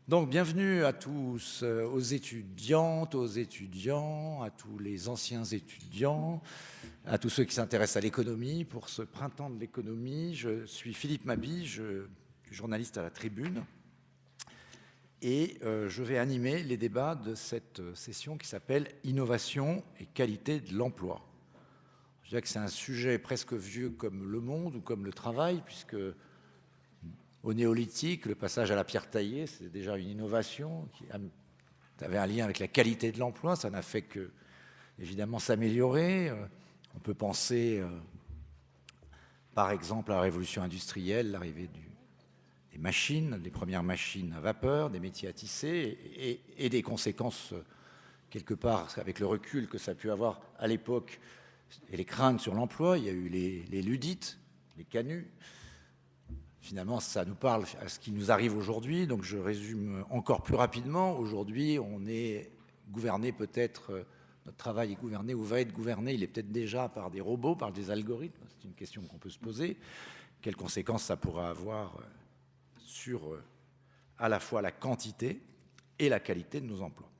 Donc, bienvenue à tous, aux étudiantes, aux étudiants, à tous les anciens étudiants, à tous ceux qui s'intéressent à l'économie. Pour ce printemps de l'économie, je suis Philippe Mabi, je suis journaliste à la Tribune, et je vais animer les débats de cette session qui s'appelle « Innovation et qualité de l'emploi ». Je dirais que c'est un sujet presque vieux comme le monde ou comme le travail, puisque au néolithique, le passage à la pierre taillée, c'est déjà une innovation qui avait un lien avec la qualité de l'emploi. Ça n'a fait que, évidemment, s'améliorer. On peut penser, par exemple, à la révolution industrielle, l'arrivée des machines, des premières machines à vapeur, des métiers à tisser, et des conséquences, quelque part, avec le recul que ça a pu avoir à l'époque, et les craintes sur l'emploi. Il y a eu les Ludites, les canuts. Finalement, ça nous parle à ce qui nous arrive aujourd'hui. Donc, je résume encore plus rapidement. Aujourd'hui, on est gouverné peut-être, notre travail est gouverné ou va être gouverné, il est peut-être déjà par des robots, par des algorithmes. C'est une question qu'on peut se poser. Quelles conséquences ça pourra avoir sur à la fois la quantité et la qualité de nos emplois.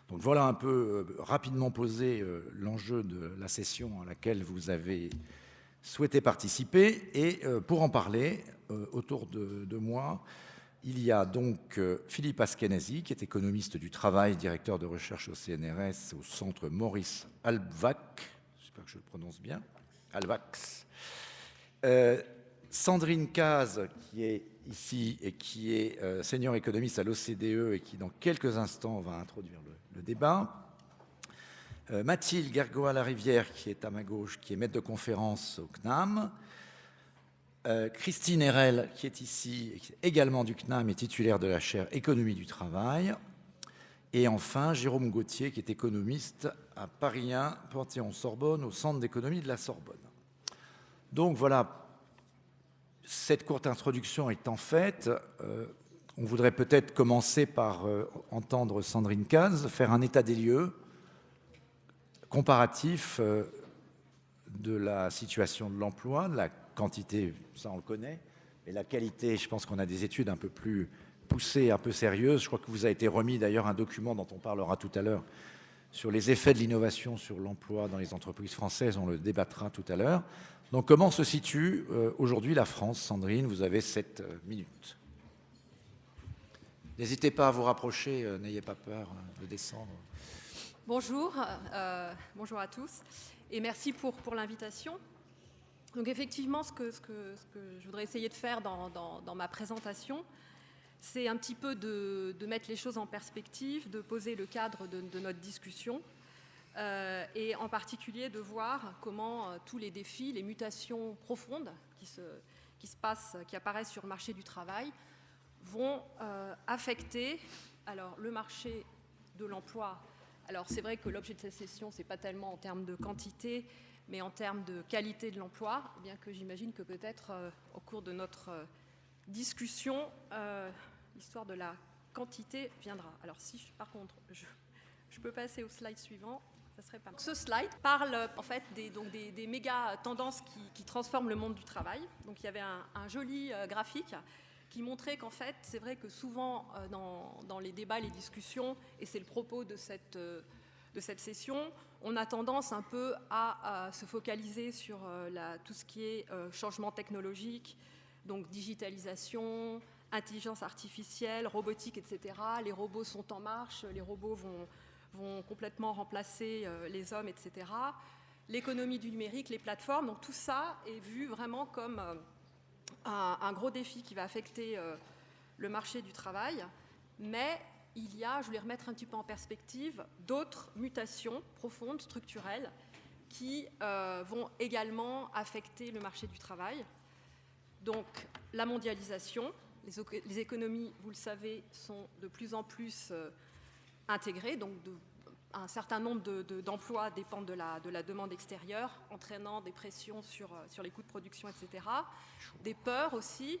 Donc, voilà un peu rapidement posé l'enjeu de la session à laquelle vous avez souhaité participer. Et pour en parler, autour de moi, il y a donc Philippe Askenazy, qui est économiste du travail, directeur de recherche au CNRS, au centre Maurice Halbwach, j'espère que je le prononce bien, Halbwach. Sandrine Cazes, qui est ici et qui est senior économiste à l'OCDE et qui, dans quelques instants, va introduire le débat. Mathilde Gergoa-Larivière, qui est à ma gauche, qui est maître de conférence au CNAM. Christine Erel, qui est ici, qui est également du CNAM et titulaire de la chaire Économie du travail. Et enfin, Jérôme Gauthier, qui est économiste à Paris 1, Panthéon-Sorbonne, au Centre d'économie de la Sorbonne. Donc voilà, cette courte introduction étant faite, on voudrait peut-être commencer par entendre Sandrine Cazes faire un état des lieux comparatif de la situation de l'emploi, de la quantité, ça on le connaît, mais la qualité, je pense qu'on a des études un peu plus poussées, un peu sérieuses. Je crois que vous a été remis d'ailleurs un document dont on parlera tout à l'heure sur les effets de l'innovation sur l'emploi dans les entreprises françaises, on le débattra tout à l'heure. Donc comment se situe aujourd'hui la France? Sandrine, vous avez 7 minutes. N'hésitez pas à vous rapprocher, n'ayez pas peur de descendre. Bonjour, bonjour à tous et merci pour l'invitation. Donc effectivement, ce que je voudrais essayer de faire dans ma présentation, c'est un petit peu de mettre les choses en perspective, de poser le cadre de notre discussion et en particulier de voir comment tous les défis, les mutations profondes qui apparaissent sur le marché du travail vont affecter le marché de l'emploi. Alors c'est vrai que l'objet de cette session, ce n'est pas tellement en termes de quantité, mais en termes de qualité de l'emploi, bien que j'imagine que peut-être au cours de notre discussion, l'histoire de la quantité viendra. Alors si par contre, je peux passer au slide suivant, ça serait pas mal. Ce slide parle en fait des méga tendances qui transforment le monde du travail. Donc il y avait un joli graphique qui montrait qu'en fait, c'est vrai que souvent dans les débats, les discussions, et c'est le propos de cette session, on a tendance un peu à se focaliser sur tout ce qui est changement technologique, donc digitalisation, intelligence artificielle, robotique, etc. Les robots sont en marche, les robots vont complètement remplacer les hommes, etc. L'économie du numérique, les plateformes, donc tout ça est vu vraiment comme un gros défi qui va affecter le marché du travail, mais il y a, je voulais remettre un petit peu en perspective, d'autres mutations profondes, structurelles, qui vont également affecter le marché du travail. Donc la mondialisation, les économies, vous le savez, sont de plus en plus intégrées, donc un certain nombre d'emplois dépendent de la demande extérieure, entraînant des pressions sur les coûts de production, etc. Des peurs aussi,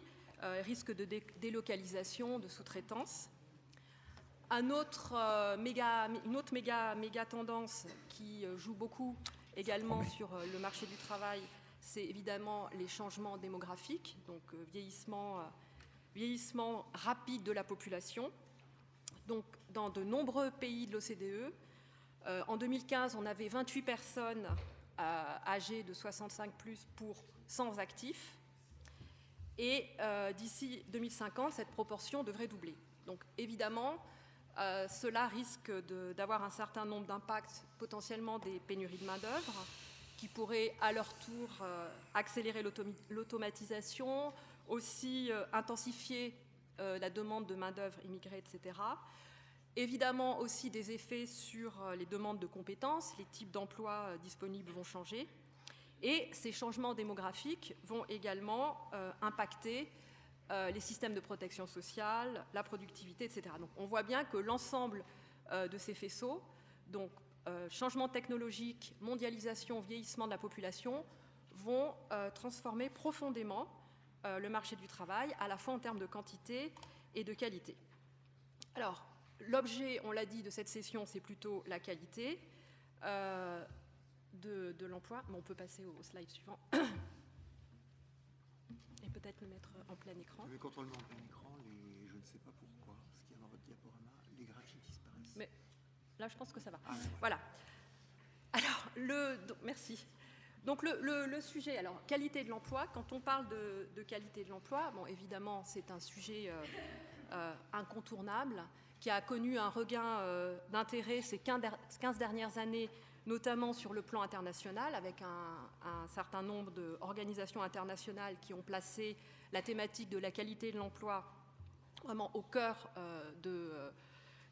risques de délocalisation, de sous-traitance. Une autre méga tendance qui joue beaucoup également sur le marché du travail, c'est évidemment les changements démographiques, donc vieillissement rapide de la population. donc dans de nombreux pays de l'OCDE. En 2015, on avait 28 personnes âgées de 65 plus pour 100 actifs. Et d'ici 2050, cette proportion devrait doubler. Donc évidemment, cela risque d'avoir un certain nombre d'impacts, potentiellement des pénuries de main-d'œuvre, qui pourraient à leur tour accélérer l'automatisation, aussi intensifier la demande de main-d'œuvre immigrée, etc. Évidemment aussi des effets sur les demandes de compétences, les types d'emplois disponibles vont changer. Et ces changements démographiques vont également impacter les systèmes de protection sociale, la productivité, etc. Donc on voit bien que l'ensemble de ces faisceaux, donc changement technologique, mondialisation, vieillissement de la population, vont transformer profondément le marché du travail, à la fois en termes de quantité et de qualité. Alors, l'objet, on l'a dit, de cette session, c'est plutôt la qualité de l'emploi. Mais on peut passer au slide suivant. Et peut-être le mettre en plein écran. Mais quand on le met en plein écran, je ne sais pas pourquoi, ce qu'il y a dans votre diaporama, les graphiques disparaissent. Mais là, je pense que ça va. Ah, voilà. Alors, merci. Donc le sujet, alors qualité de l'emploi, quand on parle de qualité de l'emploi, bon, évidemment c'est un sujet incontournable qui a connu un regain d'intérêt ces 15 dernières années, notamment sur le plan international, avec un certain nombre d'organisations internationales qui ont placé la thématique de la qualité de l'emploi vraiment au cœur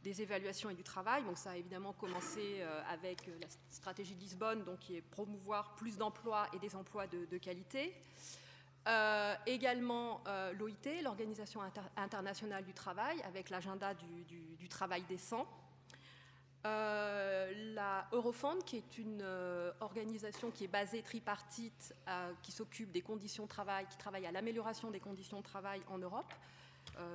des évaluations et du travail. Donc ça a évidemment commencé avec la stratégie de Lisbonne, donc qui est promouvoir plus d'emplois et des emplois de qualité. Également l'OIT, l'Organisation internationale du travail, avec l'agenda du travail décent. La Eurofund, qui est une organisation qui est basée tripartite, qui s'occupe des conditions de travail, qui travaille à l'amélioration des conditions de travail en Europe,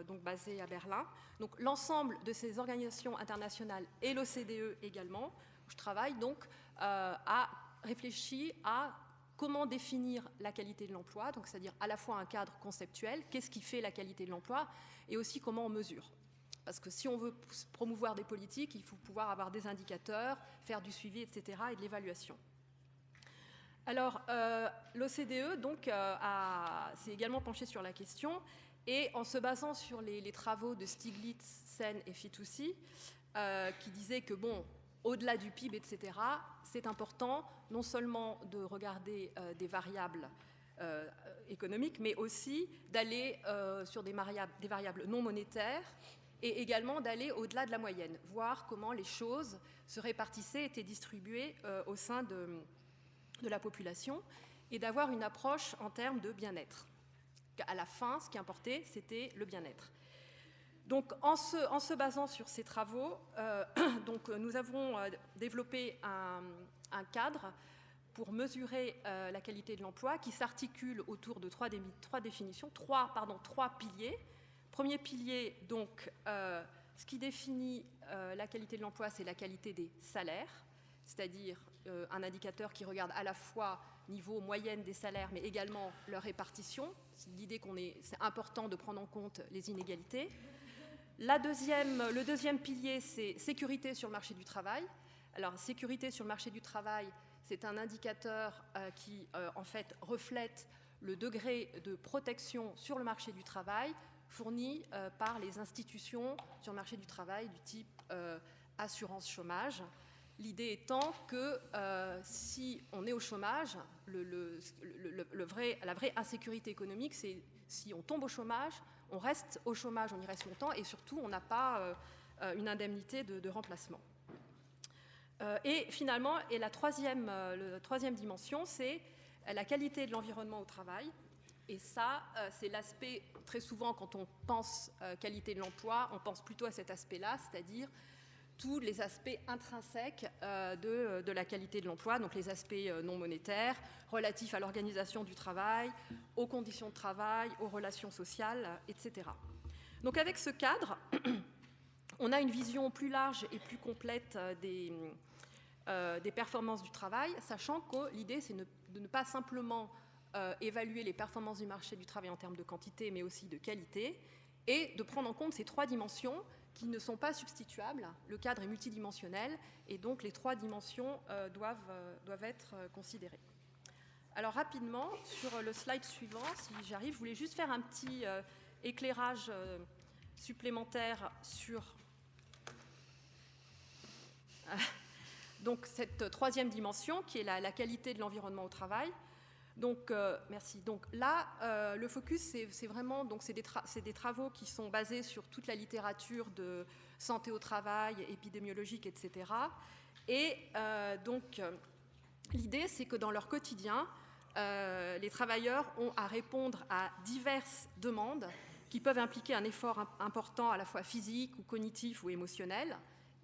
donc basée à Berlin. Donc l'ensemble de ces organisations internationales et l'OCDE également, je travaille donc à réfléchir à comment définir la qualité de l'emploi, donc c'est-à-dire à la fois un cadre conceptuel, qu'est-ce qui fait la qualité de l'emploi, et aussi comment on mesure. Parce que si on veut promouvoir des politiques, il faut pouvoir avoir des indicateurs, faire du suivi, etc., et de l'évaluation. Alors, l'OCDE donc s'est également penché sur la question, et en se basant sur les travaux de Stiglitz, Sen et Fitoussi, qui disaient que, bon, au-delà du PIB, etc., c'est important non seulement de regarder des variables économiques, mais aussi d'aller sur des variables non monétaires, et également d'aller au-delà de la moyenne, voir comment les choses se répartissaient, étaient distribuées au sein de la population, et d'avoir une approche en termes de bien-être. À la fin, ce qui importait, c'était le bien-être. Donc, en se basant sur ces travaux, donc, nous avons développé un cadre pour mesurer la qualité de l'emploi qui s'articule autour de trois piliers. Premier pilier, donc, ce qui définit la qualité de l'emploi, c'est la qualité des salaires, c'est-à-dire un indicateur qui regarde à la fois niveau moyenne des salaires, mais également leur répartition. C'est l'idée c'est important de prendre en compte les inégalités. Le deuxième pilier, c'est sécurité sur le marché du travail. Alors, sécurité sur le marché du travail, c'est un indicateur qui, en fait, reflète le degré de protection sur le marché du travail fourni par les institutions sur le marché du travail du type assurance chômage. L'idée étant que si on est au chômage, la vraie insécurité économique, c'est si on tombe au chômage, on reste au chômage, on y reste longtemps, et surtout, on n'a pas une indemnité de remplacement. Et finalement, la troisième dimension, c'est la qualité de l'environnement au travail. Et ça, c'est l'aspect, très souvent, quand on pense qualité de l'emploi, on pense plutôt à cet aspect-là, c'est-à-dire tous les aspects intrinsèques de la qualité de l'emploi, donc les aspects non monétaires, relatifs à l'organisation du travail, aux conditions de travail, aux relations sociales, etc. Donc avec ce cadre, on a une vision plus large et plus complète des performances du travail, sachant que l'idée, c'est de ne pas simplement évaluer les performances du marché du travail en termes de quantité, mais aussi de qualité, et de prendre en compte ces 3 dimensions qui ne sont pas substituables. Le cadre est multidimensionnel et donc les 3 dimensions doivent être considérées. Alors rapidement, sur le slide suivant, si j'arrive, je voulais juste faire un petit éclairage supplémentaire sur donc cette 3e dimension qui est la qualité de l'environnement au travail. Donc, merci. Donc là, le focus, c'est vraiment c'est des travaux qui sont basés sur toute la littérature de santé au travail, épidémiologique, etc. Et l'idée, c'est que dans leur quotidien, les travailleurs ont à répondre à diverses demandes qui peuvent impliquer un effort important à la fois physique ou cognitif ou émotionnel.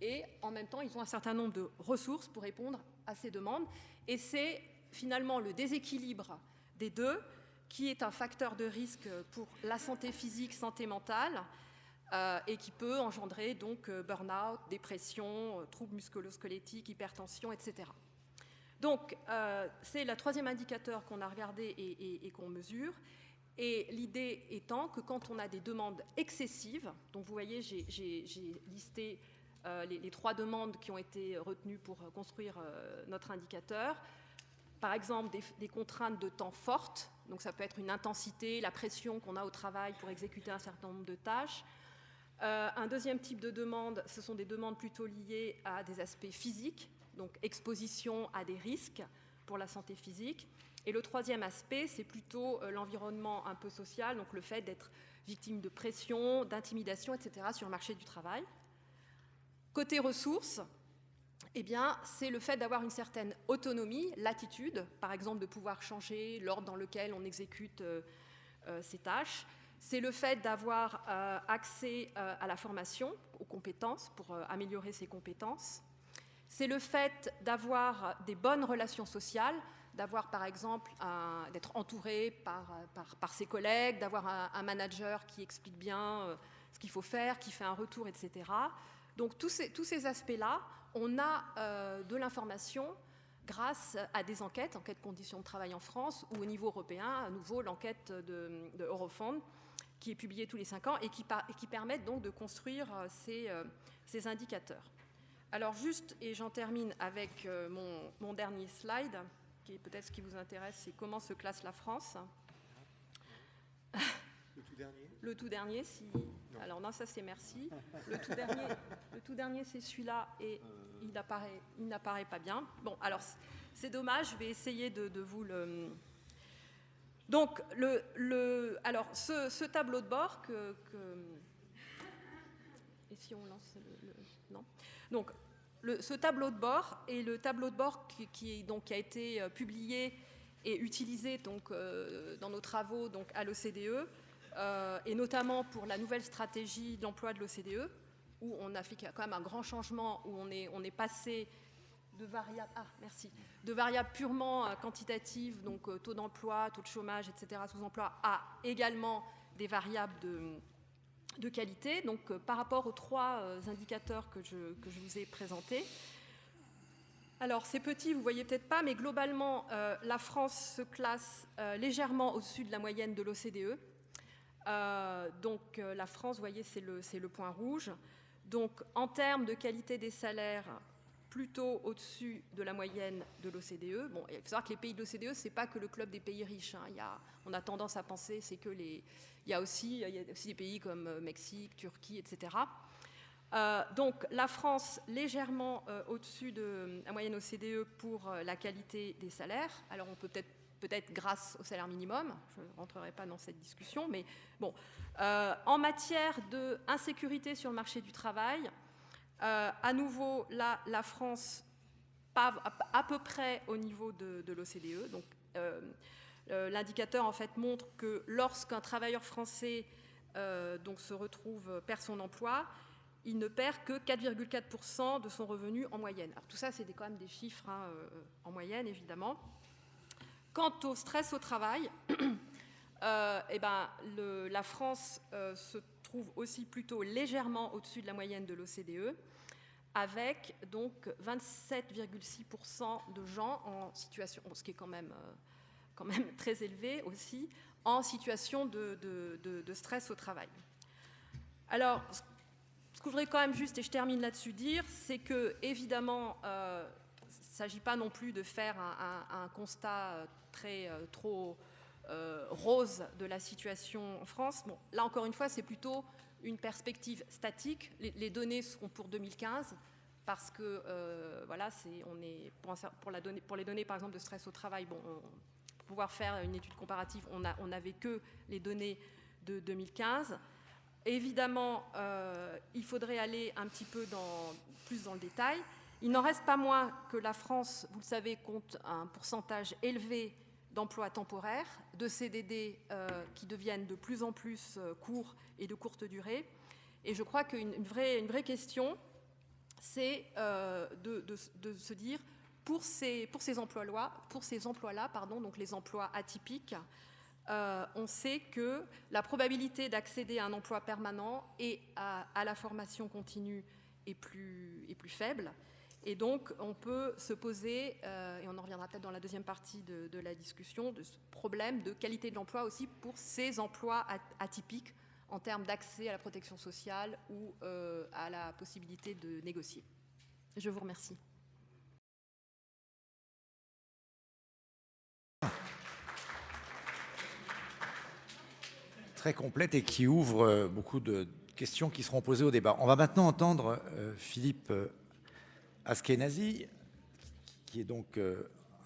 Et en même temps, ils ont un certain nombre de ressources pour répondre à ces demandes. Et c'est finalement le déséquilibre des deux qui est un facteur de risque pour la santé physique, santé mentale, et qui peut engendrer donc burn-out, dépression, troubles musculo-squelettiques, hypertension, etc. Donc, c'est le 3e indicateur qu'on a regardé et qu'on mesure. Et l'idée étant que quand on a des demandes excessives, donc vous voyez, j'ai listé les 3 demandes qui ont été retenues pour construire notre indicateur. Par exemple, des contraintes de temps fortes, donc ça peut être une intensité, la pression qu'on a au travail pour exécuter un certain nombre de tâches. Un deuxième type de demande, ce sont des demandes plutôt liées à des aspects physiques, donc exposition à des risques pour la santé physique. Et le 3e aspect, c'est plutôt l'environnement un peu social, donc le fait d'être victime de pression, d'intimidation, etc. sur le marché du travail. Côté ressources, eh bien, c'est le fait d'avoir une certaine autonomie, latitude, par exemple de pouvoir changer l'ordre dans lequel on exécute ces tâches. C'est le fait d'avoir accès à la formation, aux compétences, pour améliorer ses compétences. C'est le fait d'avoir des bonnes relations sociales, d'avoir par exemple d'être entouré par ses collègues, d'avoir un manager qui explique bien ce qu'il faut faire, qui fait un retour, etc. Donc tous ces aspects-là, on a de l'information grâce à des enquêtes conditions de travail en France ou au niveau européen, à nouveau l'enquête de Eurofound, qui est publiée tous les 5 ans et qui permettent donc de construire ces indicateurs. Alors juste, et j'en termine avec mon dernier slide, qui est peut-être ce qui vous intéresse, c'est comment se classe la France. Le tout dernier ? Le tout dernier, si... Non. Alors non, ça c'est merci. Le tout dernier c'est celui-là et il n'apparaît pas bien. Bon, alors c'est dommage, je vais essayer de vous le... Donc, alors ce tableau de bord Et si on lance Non. Donc, ce tableau de bord est le tableau de bord qui a été publié et utilisé donc, dans nos travaux donc, à l'OCDE, et notamment pour la nouvelle stratégie d'emploi de l'OCDE, où on a fait quand même un grand changement, où on est passé de variables purement quantitatives, donc taux d'emploi, taux de chômage, etc., sous-emploi, à également des variables de qualité, donc par rapport aux 3 indicateurs que je vous ai présentés. Alors, c'est petit, vous ne voyez peut-être pas, mais globalement, la France se classe légèrement au-dessus de la moyenne de l'OCDE. Donc, la France, vous voyez, c'est le point rouge. Donc, en termes de qualité des salaires, plutôt au-dessus de la moyenne de l'OCDE. Bon, il faut savoir que les pays de l'OCDE, ce n'est pas que le club des pays riches. Hein. On a tendance à penser que il y a aussi des pays comme Mexique, Turquie, etc. Donc la France légèrement au-dessus de la moyenne OCDE pour la qualité des salaires. Alors on peut peut-être grâce au salaire minimum, je ne rentrerai pas dans cette discussion, mais bon. En matière d'insécurité sur le marché du travail, à nouveau, là, la France à peu près au niveau de l'OCDE. Donc, l'indicateur en fait montre que lorsqu'un travailleur français donc perd son emploi, il ne perd que 4,4% de son revenu en moyenne. Alors, tout ça, c'est quand même des chiffres en moyenne, évidemment. Quant au stress au travail, la France se trouve aussi plutôt légèrement au-dessus de la moyenne de l'OCDE, avec donc 27,6% de gens en situation, ce qui est quand même très élevé aussi, en situation de stress au travail. Alors, ce que je voudrais quand même juste, et je termine là-dessus, dire, c'est que, évidemment, il ne s'agit pas non plus de faire un constat trop rose de la situation en France. Bon, là, encore une fois, c'est plutôt une perspective statique. Les données seront pour 2015, parce que, voilà, pour les données, par exemple, de stress au travail, bon, pour pouvoir faire une étude comparative, on n'avait que les données de 2015. Évidemment, il faudrait aller un petit peu plus dans le détail. Il n'en reste pas moins que la France, vous le savez, compte un pourcentage élevé d'emplois temporaires, de CDD qui deviennent de plus en plus courts et de courte durée. Et je crois qu'une vraie question, c'est de se dire, pour ces emplois-là, donc les emplois atypiques, on sait que la probabilité d'accéder à un emploi permanent et à la formation continue est plus faible. Et donc, on peut se poser, et on en reviendra peut-être dans la deuxième partie de la discussion, de ce problème de qualité de l'emploi aussi pour ces emplois atypiques en termes d'accès à la protection sociale ou à la possibilité de négocier. Je vous remercie. Très complète et qui ouvre beaucoup de questions qui seront posées au débat. On va maintenant entendre Philippe Askenazi, qui est donc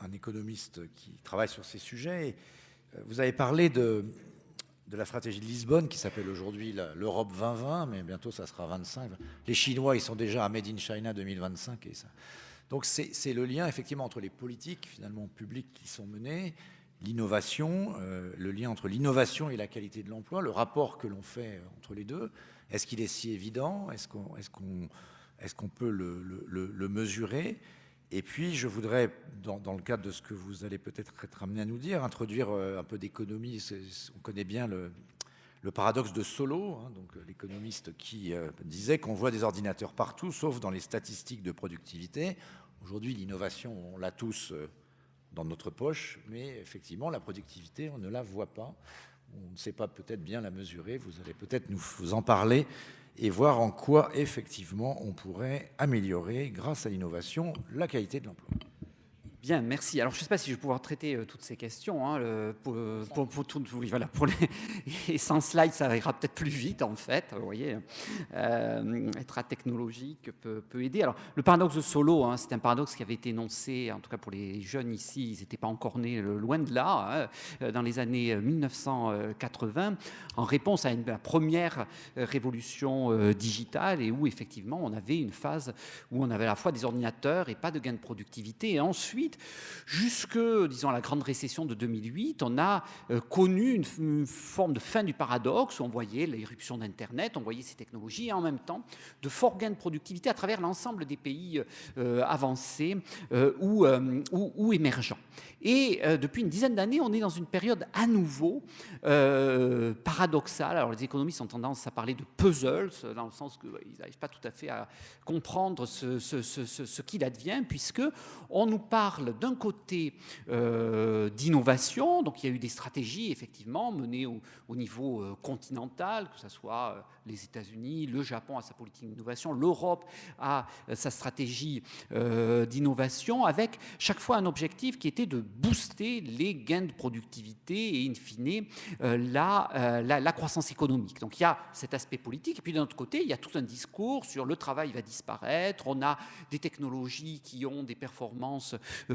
un économiste qui travaille sur ces sujets. Et vous avez parlé de la stratégie de Lisbonne, qui s'appelle aujourd'hui l'Europe 2020, mais bientôt ça sera 25. Les Chinois, ils sont déjà à Made in China 2025. Et ça. Donc c'est le lien effectivement entre les politiques finalement publiques qui sont menées, l'innovation, le lien entre l'innovation et la qualité de l'emploi, le rapport que l'on fait entre les deux. Est-ce qu'il est si évident ? Est-ce qu'on peut le mesurer ? Et puis, je voudrais, dans le cadre de ce que vous allez peut-être être amené à nous dire, introduire un peu d'économie. On connaît bien le paradoxe de Solow, hein, donc l'économiste qui disait qu'on voit des ordinateurs partout, sauf dans les statistiques de productivité. Aujourd'hui, l'innovation, on l'a tous dans notre poche, mais effectivement, la productivité, on ne la voit pas. On ne sait pas peut-être bien la mesurer. Vous allez peut-être nous en parler et voir en quoi, effectivement, on pourrait améliorer, grâce à l'innovation, la qualité de l'emploi. Bien, merci. Alors, je ne sais pas si je vais pouvoir traiter toutes ces questions. Hein, pour les 100 slides, ça ira peut-être plus vite, en fait. Vous voyez, être technologique peut aider. Alors, le paradoxe de Solow, hein, c'est un paradoxe qui avait été énoncé, en tout cas pour les jeunes ici, ils n'étaient pas encore nés, loin de là, hein, dans les années 1980, en réponse à la première révolution digitale, et où, effectivement, on avait une phase où on avait à la fois des ordinateurs et pas de gain de productivité. Et ensuite, jusque, disons, la grande récession de 2008, on a connu une forme de fin du paradoxe où on voyait l'éruption d'Internet, on voyait ces technologies et en même temps de forts gains de productivité à travers l'ensemble des pays avancés ou émergents. Et depuis une dizaine d'années, on est dans une période à nouveau paradoxale. Alors les économistes ont tendance à parler de puzzles, dans le sens qu'ils n'arrivent pas tout à fait à comprendre ce qu'il advient, puisque on nous parle d'un côté d'innovation, donc il y a eu des stratégies effectivement menées au niveau continental, que ce soit les États-Unis, le Japon a sa politique d'innovation, l'Europe a sa stratégie d'innovation, avec chaque fois un objectif qui était de booster les gains de productivité et in fine la croissance économique. Donc il y a cet aspect politique, et puis d'un autre côté, il y a tout un discours sur le travail va disparaître, on a des technologies qui ont des performances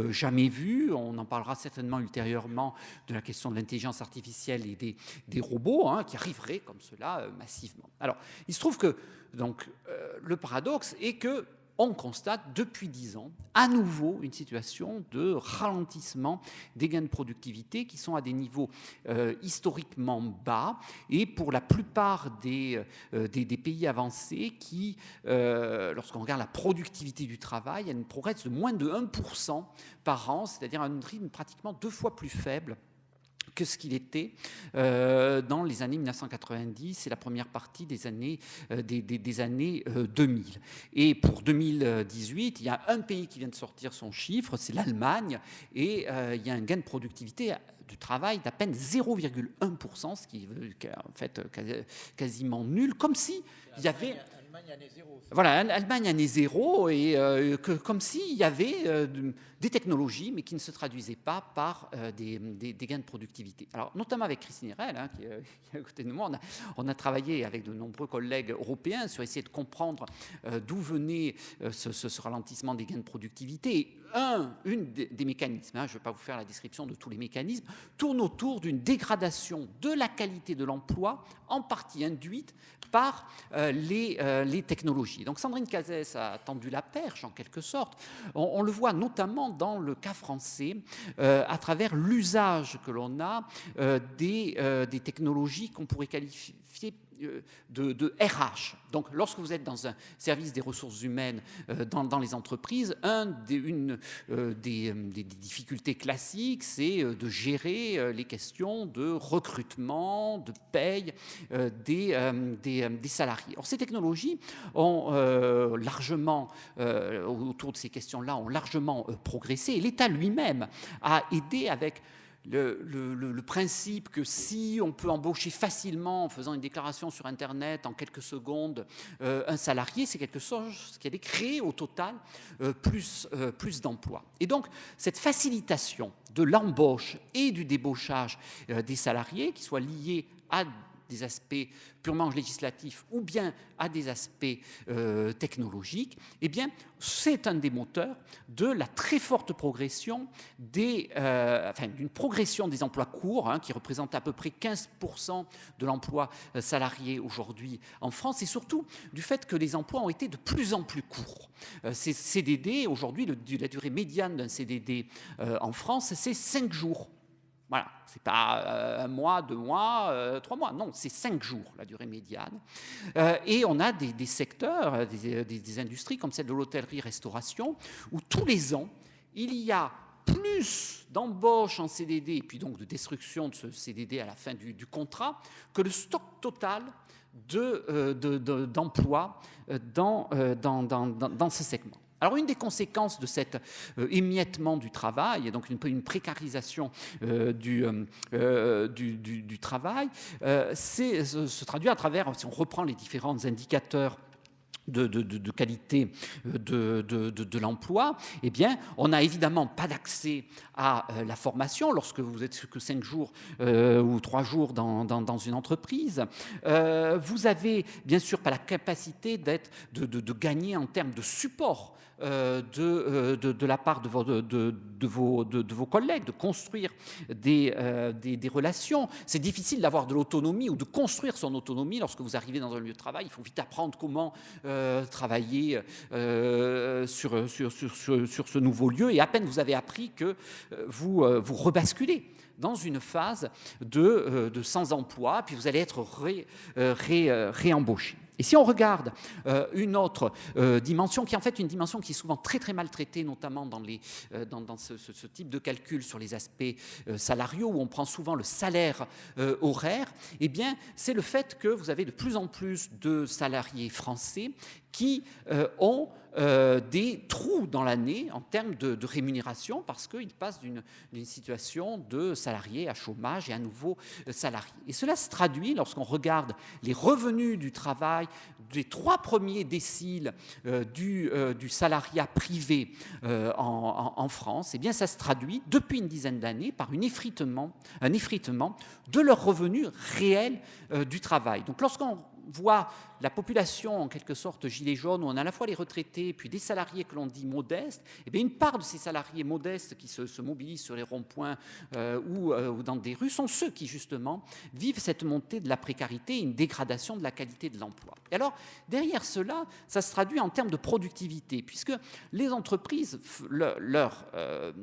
jamais vues, on en parlera certainement ultérieurement de la question de l'intelligence artificielle et des robots hein, qui arriveraient comme cela massivement. Alors, il se trouve que donc, le paradoxe est que on constate depuis 10 ans à nouveau une situation de ralentissement des gains de productivité qui sont à des niveaux historiquement bas et pour la plupart des pays avancés qui, lorsqu'on regarde la productivité du travail, elle progresse de moins de 1% par an, c'est-à-dire à un rythme pratiquement 2 fois plus faible que ce qu'il était dans les années 1990 et la première partie des années 2000. Et pour 2018, il y a un pays qui vient de sortir son chiffre, c'est l'Allemagne, et il y a un gain de productivité du travail d'à peine 0,1%, ce qui est en fait quasiment nul, comme si il y avait... Allemagne année zéro. Voilà, Allemagne année zéro, et comme s'il y avait des technologies, mais qui ne se traduisaient pas par des gains de productivité. Alors, notamment avec Christine Hirel, qui est à côté de moi, on a travaillé avec de nombreux collègues européens sur essayer de comprendre d'où venait ce ralentissement des gains de productivité. Une des mécanismes, je ne vais pas vous faire la description de tous les mécanismes, tourne autour d'une dégradation de la qualité de l'emploi, en partie induite par les technologies. Donc Sandrine Cazès a tendu la perche, en quelque sorte. On le voit notamment dans le cas français, à travers l'usage que l'on a des technologies qu'on pourrait qualifier de RH. Donc, lorsque vous êtes dans un service des ressources humaines dans les entreprises, une des difficultés classiques, c'est de gérer les questions de recrutement, de paye des salariés. Or, ces technologies ont largement, autour de ces questions-là, ont largement progressé, et l'État lui-même a aidé avec le principe que si on peut embaucher facilement en faisant une déclaration sur Internet en quelques secondes un salarié, c'est quelque chose qui allait créer au total plus d'emplois. Et donc, cette facilitation de l'embauche et du débauchage des salariés, qui soient liés à des aspects purement législatifs ou bien à des aspects technologiques, eh bien, c'est un des moteurs de la très forte progression d'une progression des emplois courts, qui représente à peu près 15% de l'emploi salarié aujourd'hui en France, et surtout du fait que les emplois ont été de plus en plus courts. Ces CDD, aujourd'hui, la durée médiane d'un CDD en France, c'est 5 jours. Voilà, c'est pas 1 mois, 2 mois, 3 mois, non, c'est 5 jours la durée médiane. Et on a des secteurs, des industries comme celle de l'hôtellerie-restauration, où tous les ans, il y a plus d'embauches en CDD, et puis donc de destruction de ce CDD à la fin du contrat, que le stock total d'emplois dans ce segment. Alors, une des conséquences de cet émiettement du travail, et donc une précarisation du travail, se traduit à travers, si on reprend les différents indicateurs de qualité de l'emploi, eh bien, on n'a évidemment pas d'accès à la formation lorsque vous êtes que 5 jours ou 3 jours dans une entreprise. Vous avez bien sûr pas la capacité de gagner en termes de support de la part de vos collègues, de construire des relations. C'est difficile d'avoir de l'autonomie ou de construire son autonomie lorsque vous arrivez dans un lieu de travail. Il faut vite apprendre comment travailler sur ce nouveau lieu, et à peine vous avez appris que vous rebasculez dans une phase de sans-emploi, puis vous allez être réembauché. Et si on regarde une autre dimension, qui est en fait une dimension qui est souvent très très mal traitée, notamment dans ce type de calcul sur les aspects salariaux, où on prend souvent le salaire horaire, eh bien, c'est le fait que vous avez de plus en plus de salariés français qui ont des trous dans l'année en termes de rémunération, parce qu'ils passent d'une situation de salarié à chômage et à nouveau salarié. Et cela se traduit lorsqu'on regarde les revenus du travail des 3 premiers déciles du salariat privé en France. Eh bien, ça se traduit depuis une dizaine d'années par un effritement de leurs revenus réels du travail. Donc, lorsqu'on voit la population en quelque sorte gilet jaune, où on a à la fois les retraités puis des salariés que l'on dit modestes, et bien une part de ces salariés modestes qui se mobilisent sur les ronds-points ou dans des rues sont ceux qui justement vivent cette montée de la précarité et une dégradation de la qualité de l'emploi. Et alors derrière cela, ça se traduit en termes de productivité, puisque les entreprises, leur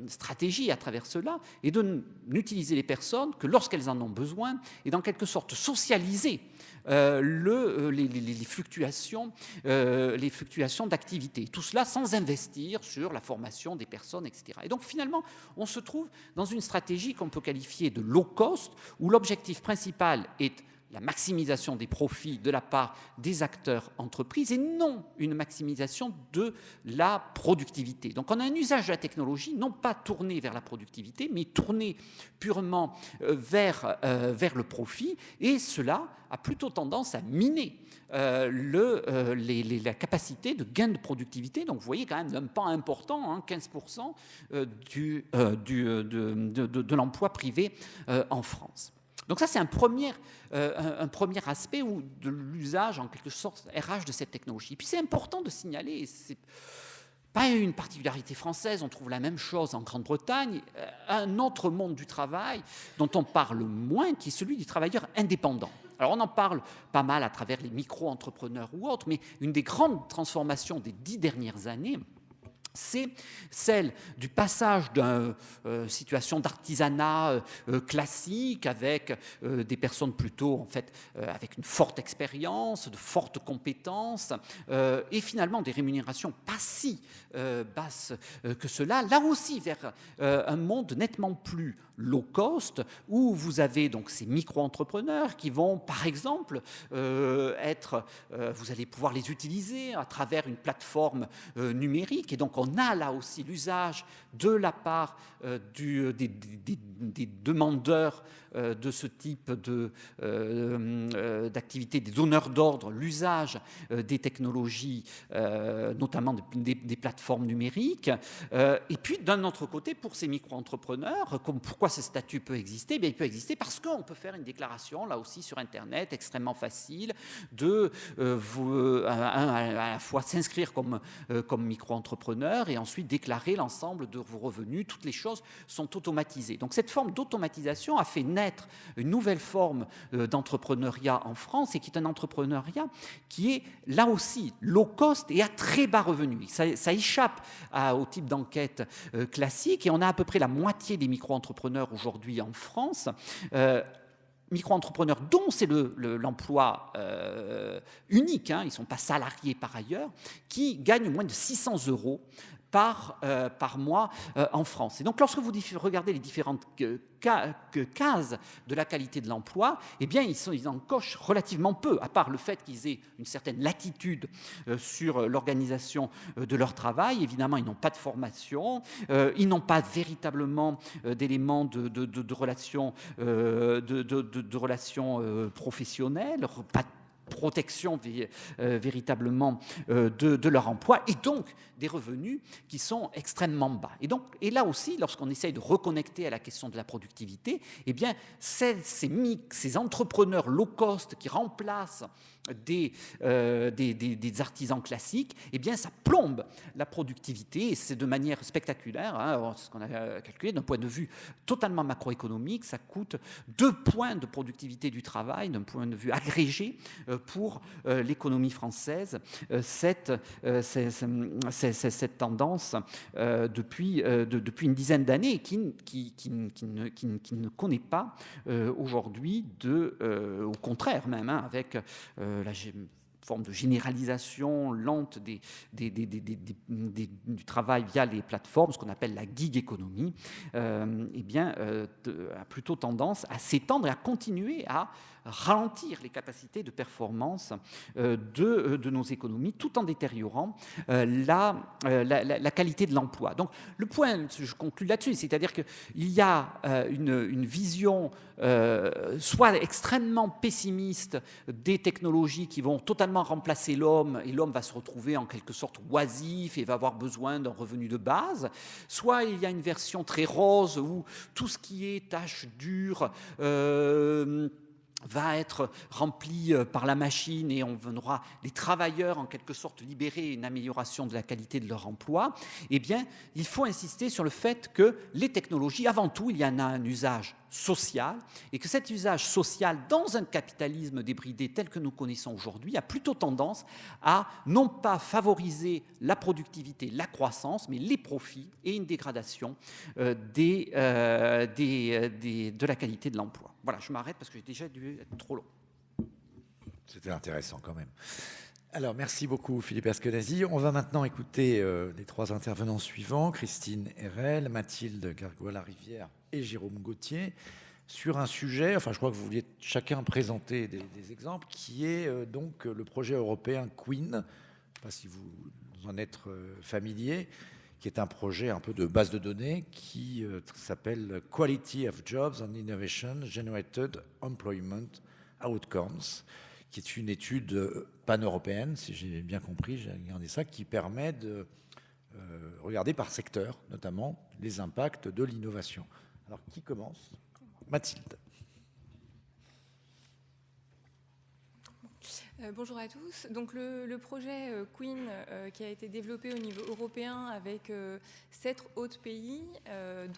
stratégie à travers cela est de n'utiliser les personnes que lorsqu'elles en ont besoin, et d'en quelque sorte socialiser les fluctuations d'activité. Tout cela sans investir sur la formation des personnes, etc. Et donc finalement, on se trouve dans une stratégie qu'on peut qualifier de low cost, où l'objectif principal est la maximisation des profits de la part des acteurs entreprises et non une maximisation de la productivité. Donc on a un usage de la technologie non pas tourné vers la productivité, mais tourné purement vers le profit, et cela a plutôt tendance à miner la capacité de gain de productivité. Donc vous voyez quand même un pan important, hein, 15% de l'emploi privé en France. Donc ça, c'est un premier aspect de l'usage, en quelque sorte, RH de cette technologie. Et puis c'est important de signaler, et c'est pas une particularité française, on trouve la même chose en Grande-Bretagne, un autre monde du travail dont on parle moins, qui est celui du travailleur indépendant. Alors on en parle pas mal à travers les micro-entrepreneurs ou autres, mais une des grandes transformations des 10 dernières années, c'est celle du passage d'une situation d'artisanat classique avec des personnes plutôt en fait avec une forte expérience, de fortes compétences et finalement des rémunérations pas si basses que cela, là aussi vers un monde nettement plus low cost où vous avez donc ces micro-entrepreneurs qui vont par exemple vous allez pouvoir les utiliser à travers une plateforme numérique, et donc on a là aussi l'usage de la part des demandeurs de ce type d'activité, des donneurs d'ordre, l'usage des technologies, notamment des plateformes numériques. Et puis d'un autre côté, pour ces micro-entrepreneurs, pourquoi ce statut peut exister? Bien, il peut exister parce qu'on peut faire une déclaration, là aussi sur Internet, extrêmement facile, de à la fois s'inscrire comme micro-entrepreneur et ensuite déclarer l'ensemble de vos revenus. Toutes les choses sont automatisées. Donc cette forme d'automatisation a fait naître une nouvelle forme d'entrepreneuriat en France, et qui est un entrepreneuriat qui est là aussi low cost et à très bas revenu. Ça échappe au type d'enquête classique, et on a à peu près la moitié des micro-entrepreneurs aujourd'hui en France, micro-entrepreneurs dont c'est l'emploi unique, hein, ils ne sont pas salariés par ailleurs, qui gagnent moins de 600 € par mois en France. Et donc lorsque vous regardez les différentes cases de la qualité de l'emploi, eh bien ils en cochent relativement peu, à part le fait qu'ils aient une certaine latitude sur l'organisation de leur travail. Évidemment, ils n'ont pas de formation, ils n'ont pas véritablement d'éléments de relations professionnelles, pas de protection véritablement de leur emploi, et donc des revenus qui sont extrêmement bas. Et là aussi, lorsqu'on essaye de reconnecter à la question de la productivité, eh bien, ces entrepreneurs low cost qui remplacent des artisans classiques, eh bien, ça plombe la productivité, et c'est de manière spectaculaire, hein, ce qu'on a calculé d'un point de vue totalement macroéconomique, ça coûte 2 points de productivité du travail, d'un point de vue agrégé, pour l'économie française, cette tendance depuis une dizaine d'années, qui ne connaît pas aujourd'hui au contraire même, hein, avec la forme de généralisation lente du travail via les plateformes, ce qu'on appelle la gig economy, a plutôt tendance à s'étendre et à continuer à ralentir les capacités de performance de nos économies, tout en détériorant la qualité de l'emploi. Donc le point, je conclue là-dessus, c'est-à-dire qu'il y a une vision soit extrêmement pessimiste des technologies qui vont totalement remplacer l'homme, et l'homme va se retrouver en quelque sorte oisif et va avoir besoin d'un revenu de base, soit il y a une version très rose où tout ce qui est tâches dures va être rempli par la machine, et on aura les travailleurs en quelque sorte libérés, une amélioration de la qualité de leur emploi. Eh bien, il faut insister sur le fait que les technologies, avant tout, il y en a un usage social, et que cet usage social, dans un capitalisme débridé tel que nous connaissons aujourd'hui, a plutôt tendance à non pas favoriser la productivité, la croissance, mais les profits et une dégradation de la qualité de l'emploi. Voilà, je m'arrête parce que j'ai déjà dû être trop long. C'était intéressant quand même. Alors, merci beaucoup Philippe Askenazy. On va maintenant écouter les 3 intervenants suivants, Christine Herrel, Mathilde Gargois-Larivière et Jérôme Gauthier. sur un sujet, enfin je crois que vous vouliez chacun présenter des exemples, qui est donc le projet européen Queen, je ne sais pas si vous en êtes familier, qui est un projet un peu de base de données qui s'appelle Quality of Jobs and Innovation Generated Employment Outcomes, qui est une étude pan-européenne, si j'ai bien compris, j'ai regardé ça, qui permet de regarder par secteur, notamment, les impacts de l'innovation. Alors, qui commence ? Mathilde. Bonjour à tous. Donc le projet Queen qui a été développé au niveau européen avec 7 autres pays,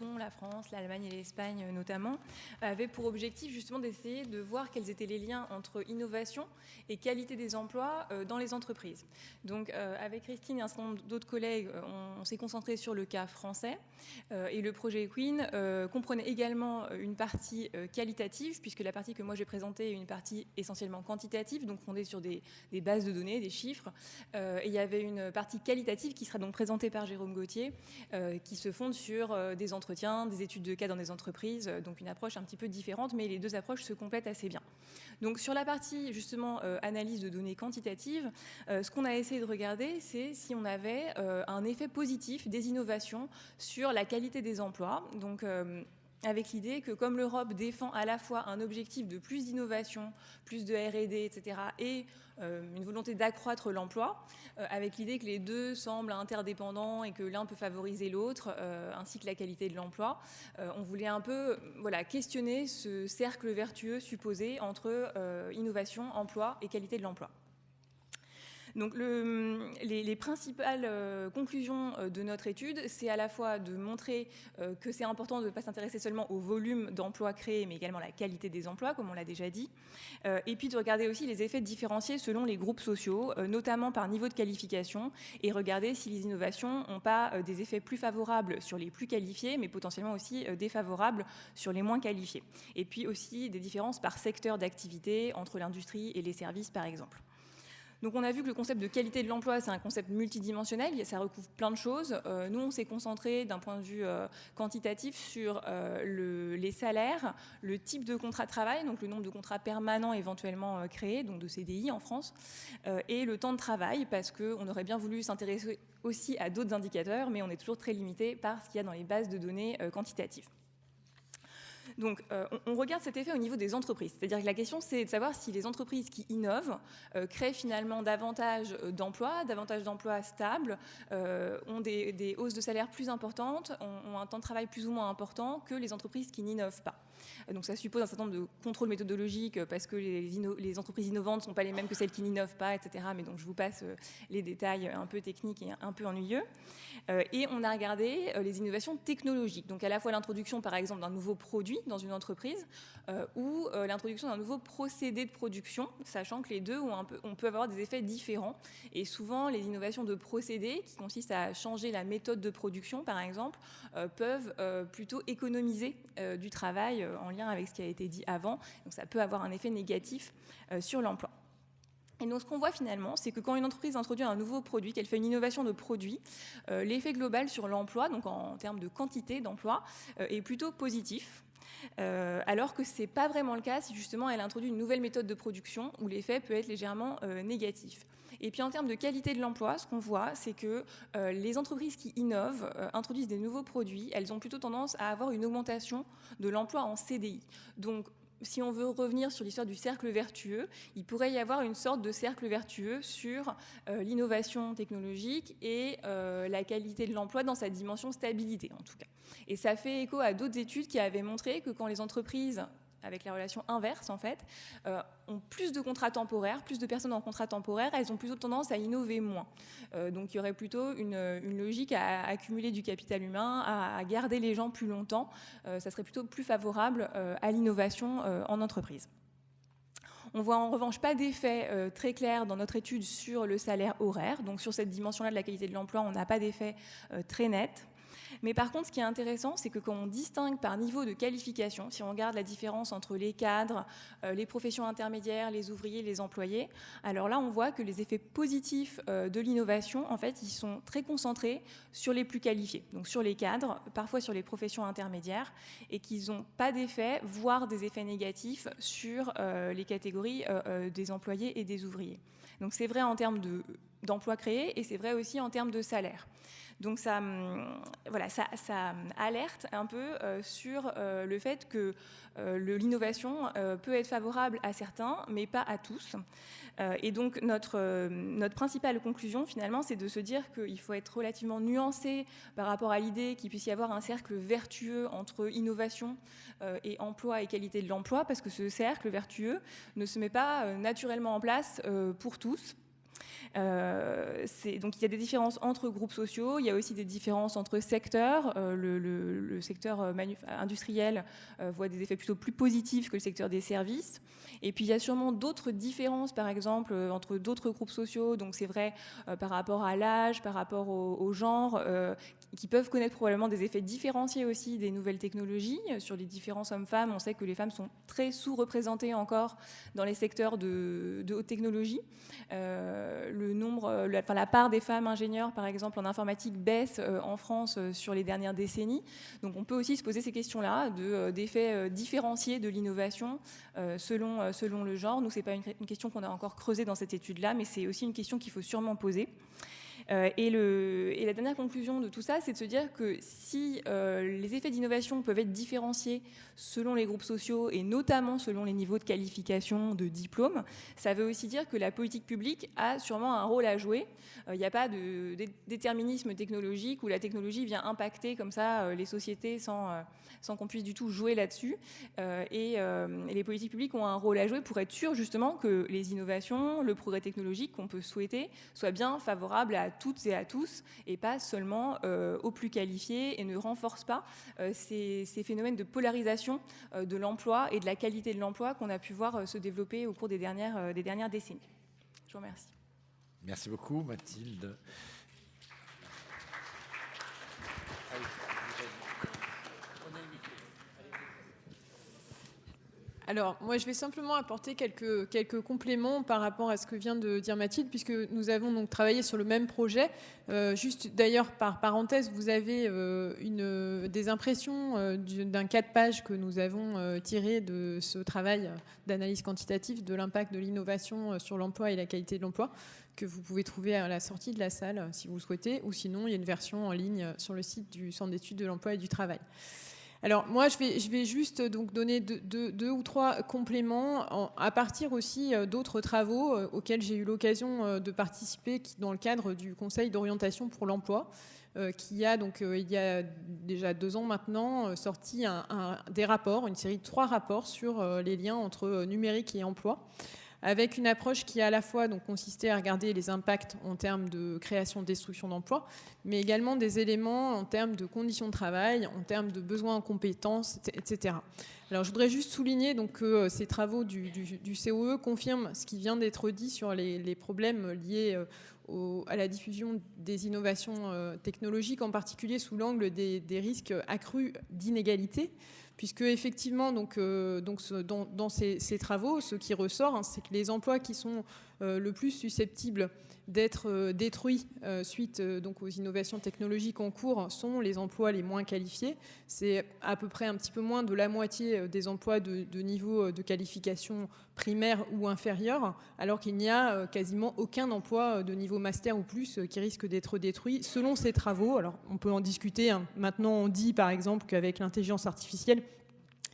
dont la France, l'Allemagne et l'Espagne notamment, avait pour objectif justement d'essayer de voir quels étaient les liens entre innovation et qualité des emplois dans les entreprises. Donc avec Christine et un certain nombre d'autres collègues, on s'est concentré sur le cas français et le projet Queen comprenait également une partie qualitative, puisque la partie que moi j'ai présentée est une partie essentiellement quantitative, donc fondée sur des bases de données, des chiffres. Et il y avait une partie qualitative qui sera donc présentée par Jérôme Gauthier, qui se fonde sur des entretiens, des études de cas dans des entreprises, donc une approche un petit peu différente, mais les deux approches se complètent assez bien. Donc sur la partie justement analyse de données quantitatives, ce qu'on a essayé de regarder, c'est si on avait un effet positif des innovations sur la qualité des emplois. Donc avec l'idée que comme l'Europe défend à la fois un objectif de plus d'innovation, plus de R&D, etc., et une volonté d'accroître l'emploi, avec l'idée que les deux semblent interdépendants et que l'un peut favoriser l'autre, ainsi que la qualité de l'emploi, on voulait un peu questionner ce cercle vertueux supposé entre innovation, emploi et qualité de l'emploi. Donc les principales conclusions de notre étude, c'est à la fois de montrer que c'est important de ne pas s'intéresser seulement au volume d'emplois créés, mais également à la qualité des emplois, comme on l'a déjà dit, et puis de regarder aussi les effets différenciés selon les groupes sociaux, notamment par niveau de qualification, et regarder si les innovations n'ont pas des effets plus favorables sur les plus qualifiés, mais potentiellement aussi défavorables sur les moins qualifiés. Et puis aussi des différences par secteur d'activité entre l'industrie et les services, par exemple. Donc on a vu que le concept de qualité de l'emploi, c'est un concept multidimensionnel, ça recouvre plein de choses. Nous, on s'est concentré d'un point de vue quantitatif sur les salaires, le type de contrat de travail, donc le nombre de contrats permanents éventuellement créés, donc de CDI en France, et le temps de travail, parce qu'on aurait bien voulu s'intéresser aussi à d'autres indicateurs, mais on est toujours très limité par ce qu'il y a dans les bases de données quantitatives. Donc, on regarde cet effet au niveau des entreprises. C'est-à-dire que la question, c'est de savoir si les entreprises qui innovent créent finalement davantage d'emplois stables, ont des hausses de salaire plus importantes, ont un temps de travail plus ou moins important que les entreprises qui n'innovent pas. Donc ça suppose un certain nombre de contrôles méthodologiques parce que les entreprises innovantes ne sont pas les mêmes que celles qui n'innovent pas, etc. Mais donc je vous passe les détails un peu techniques et un peu ennuyeux. Et on a regardé les innovations technologiques, donc à la fois l'introduction par exemple d'un nouveau produit dans une entreprise ou l'introduction d'un nouveau procédé de production, sachant que les deux on peut avoir des effets différents. Et souvent les innovations de procédés, qui consistent à changer la méthode de production par exemple, peuvent plutôt économiser du travail en lien avec ce qui a été dit avant. Donc ça peut avoir un effet négatif sur l'emploi. Et donc ce qu'on voit finalement, c'est que quand une entreprise introduit un nouveau produit, qu'elle fait une innovation de produit, l'effet global sur l'emploi, donc en termes de quantité d'emploi, est plutôt positif. Alors que ce n'est pas vraiment le cas si justement elle introduit une nouvelle méthode de production où l'effet peut être légèrement négatif. Et puis en termes de qualité de l'emploi, ce qu'on voit, c'est que les entreprises qui innovent, introduisent des nouveaux produits, elles ont plutôt tendance à avoir une augmentation de l'emploi en CDI. Donc si on veut revenir sur l'histoire du cercle vertueux, il pourrait y avoir une sorte de cercle vertueux sur l'innovation technologique et la qualité de l'emploi dans sa dimension stabilité en tout cas. Et ça fait écho à d'autres études qui avaient montré que quand les entreprises, avec la relation inverse en fait, ont plus de contrats temporaires, plus de personnes en contrat temporaire, elles ont plutôt tendance à innover moins. Donc il y aurait plutôt une logique à accumuler du capital humain, à garder les gens plus longtemps. Ça serait plutôt plus favorable à l'innovation en entreprise. On voit en revanche pas d'effet très clair dans notre étude sur le salaire horaire. Donc sur cette dimension-là de la qualité de l'emploi, on n'a pas d'effet très net. Mais par contre, ce qui est intéressant, c'est que quand on distingue par niveau de qualification, si on regarde la différence entre les cadres, les professions intermédiaires, les ouvriers, les employés, alors là, on voit que les effets positifs de l'innovation, en fait, ils sont très concentrés sur les plus qualifiés, donc sur les cadres, parfois sur les professions intermédiaires, et qu'ils n'ont pas d'effet, voire des effets négatifs sur les catégories des employés et des ouvriers. Donc c'est vrai en termes d'emplois créés et c'est vrai aussi en termes de salaire. Donc ça alerte un peu sur le fait que l'innovation peut être favorable à certains, mais pas à tous. Et donc notre principale conclusion, finalement, c'est de se dire qu'il faut être relativement nuancé par rapport à l'idée qu'il puisse y avoir un cercle vertueux entre innovation et emploi et qualité de l'emploi, parce que ce cercle vertueux ne se met pas naturellement en place pour tous. Donc il y a des différences entre groupes sociaux, il y a aussi des différences entre secteurs. Le secteur industriel voit des effets plutôt plus positifs que le secteur des services. Et puis il y a sûrement d'autres différences, par exemple, entre d'autres groupes sociaux. Donc c'est vrai par rapport à l'âge, par rapport au genre, qui peuvent connaître probablement des effets différenciés aussi des nouvelles technologies. Sur les différences hommes-femmes, on sait que les femmes sont très sous-représentées encore dans les secteurs de haute technologie. La part des femmes ingénieurs, par exemple, en informatique baisse en France sur les dernières décennies. Donc on peut aussi se poser ces questions-là d'effets différenciés de l'innovation selon le genre. Nous, ce n'est pas une question qu'on a encore creusée dans cette étude-là, mais c'est aussi une question qu'il faut sûrement poser. Et la dernière conclusion de tout ça, c'est de se dire que si les effets d'innovation peuvent être différenciés selon les groupes sociaux et notamment selon les niveaux de qualification, de diplôme, ça veut aussi dire que la politique publique a sûrement un rôle à jouer. Il n'y a pas de déterminisme technologique où la technologie vient impacter comme ça les sociétés sans qu'on puisse du tout jouer là-dessus. Et les politiques publiques ont un rôle à jouer pour être sûr justement que les innovations, le progrès technologique qu'on peut souhaiter soient bien favorables à toutes et à tous et pas seulement aux plus qualifiés et ne renforce pas ces phénomènes de polarisation de l'emploi et de la qualité de l'emploi qu'on a pu voir se développer au cours des dernières décennies. Je vous remercie. Merci beaucoup, Mathilde. Alors, moi, je vais simplement apporter quelques compléments par rapport à ce que vient de dire Mathilde, puisque nous avons donc travaillé sur le même projet. Juste d'ailleurs, par parenthèse, vous avez des impressions d'un 4 pages que nous avons tiré de ce travail d'analyse quantitative de l'impact de l'innovation sur l'emploi et la qualité de l'emploi, que vous pouvez trouver à la sortie de la salle si vous le souhaitez, ou sinon, il y a une version en ligne sur le site du Centre d'études de l'emploi et du travail. Alors moi, je vais juste donc donner deux ou trois compléments à partir aussi d'autres travaux auxquels j'ai eu l'occasion de participer dans le cadre du Conseil d'orientation pour l'emploi, qui a donc il y a déjà 2 ans maintenant sorti des rapports, une série de 3 rapports sur les liens entre numérique et emploi, avec une approche qui à la fois donc consistait à regarder les impacts en termes de création, destruction d'emplois, mais également des éléments en termes de conditions de travail, en termes de besoins en compétences, etc. Alors je voudrais juste souligner donc, que ces travaux du COE confirment ce qui vient d'être dit sur les problèmes liés à la diffusion des innovations technologiques, en particulier sous l'angle des risques accrus d'inégalité. Puisque effectivement, dans ces travaux, ce qui ressort, c'est que les emplois qui sont le plus susceptibles d'être détruits suite donc aux innovations technologiques en cours sont les emplois les moins qualifiés. C'est à peu près un petit peu moins de la moitié des emplois de niveau de qualification primaire ou inférieur, alors qu'il n'y a quasiment aucun emploi de niveau master ou plus qui risque d'être détruit selon ces travaux. Alors on peut en discuter, hein. Maintenant on dit par exemple qu'avec l'intelligence artificielle,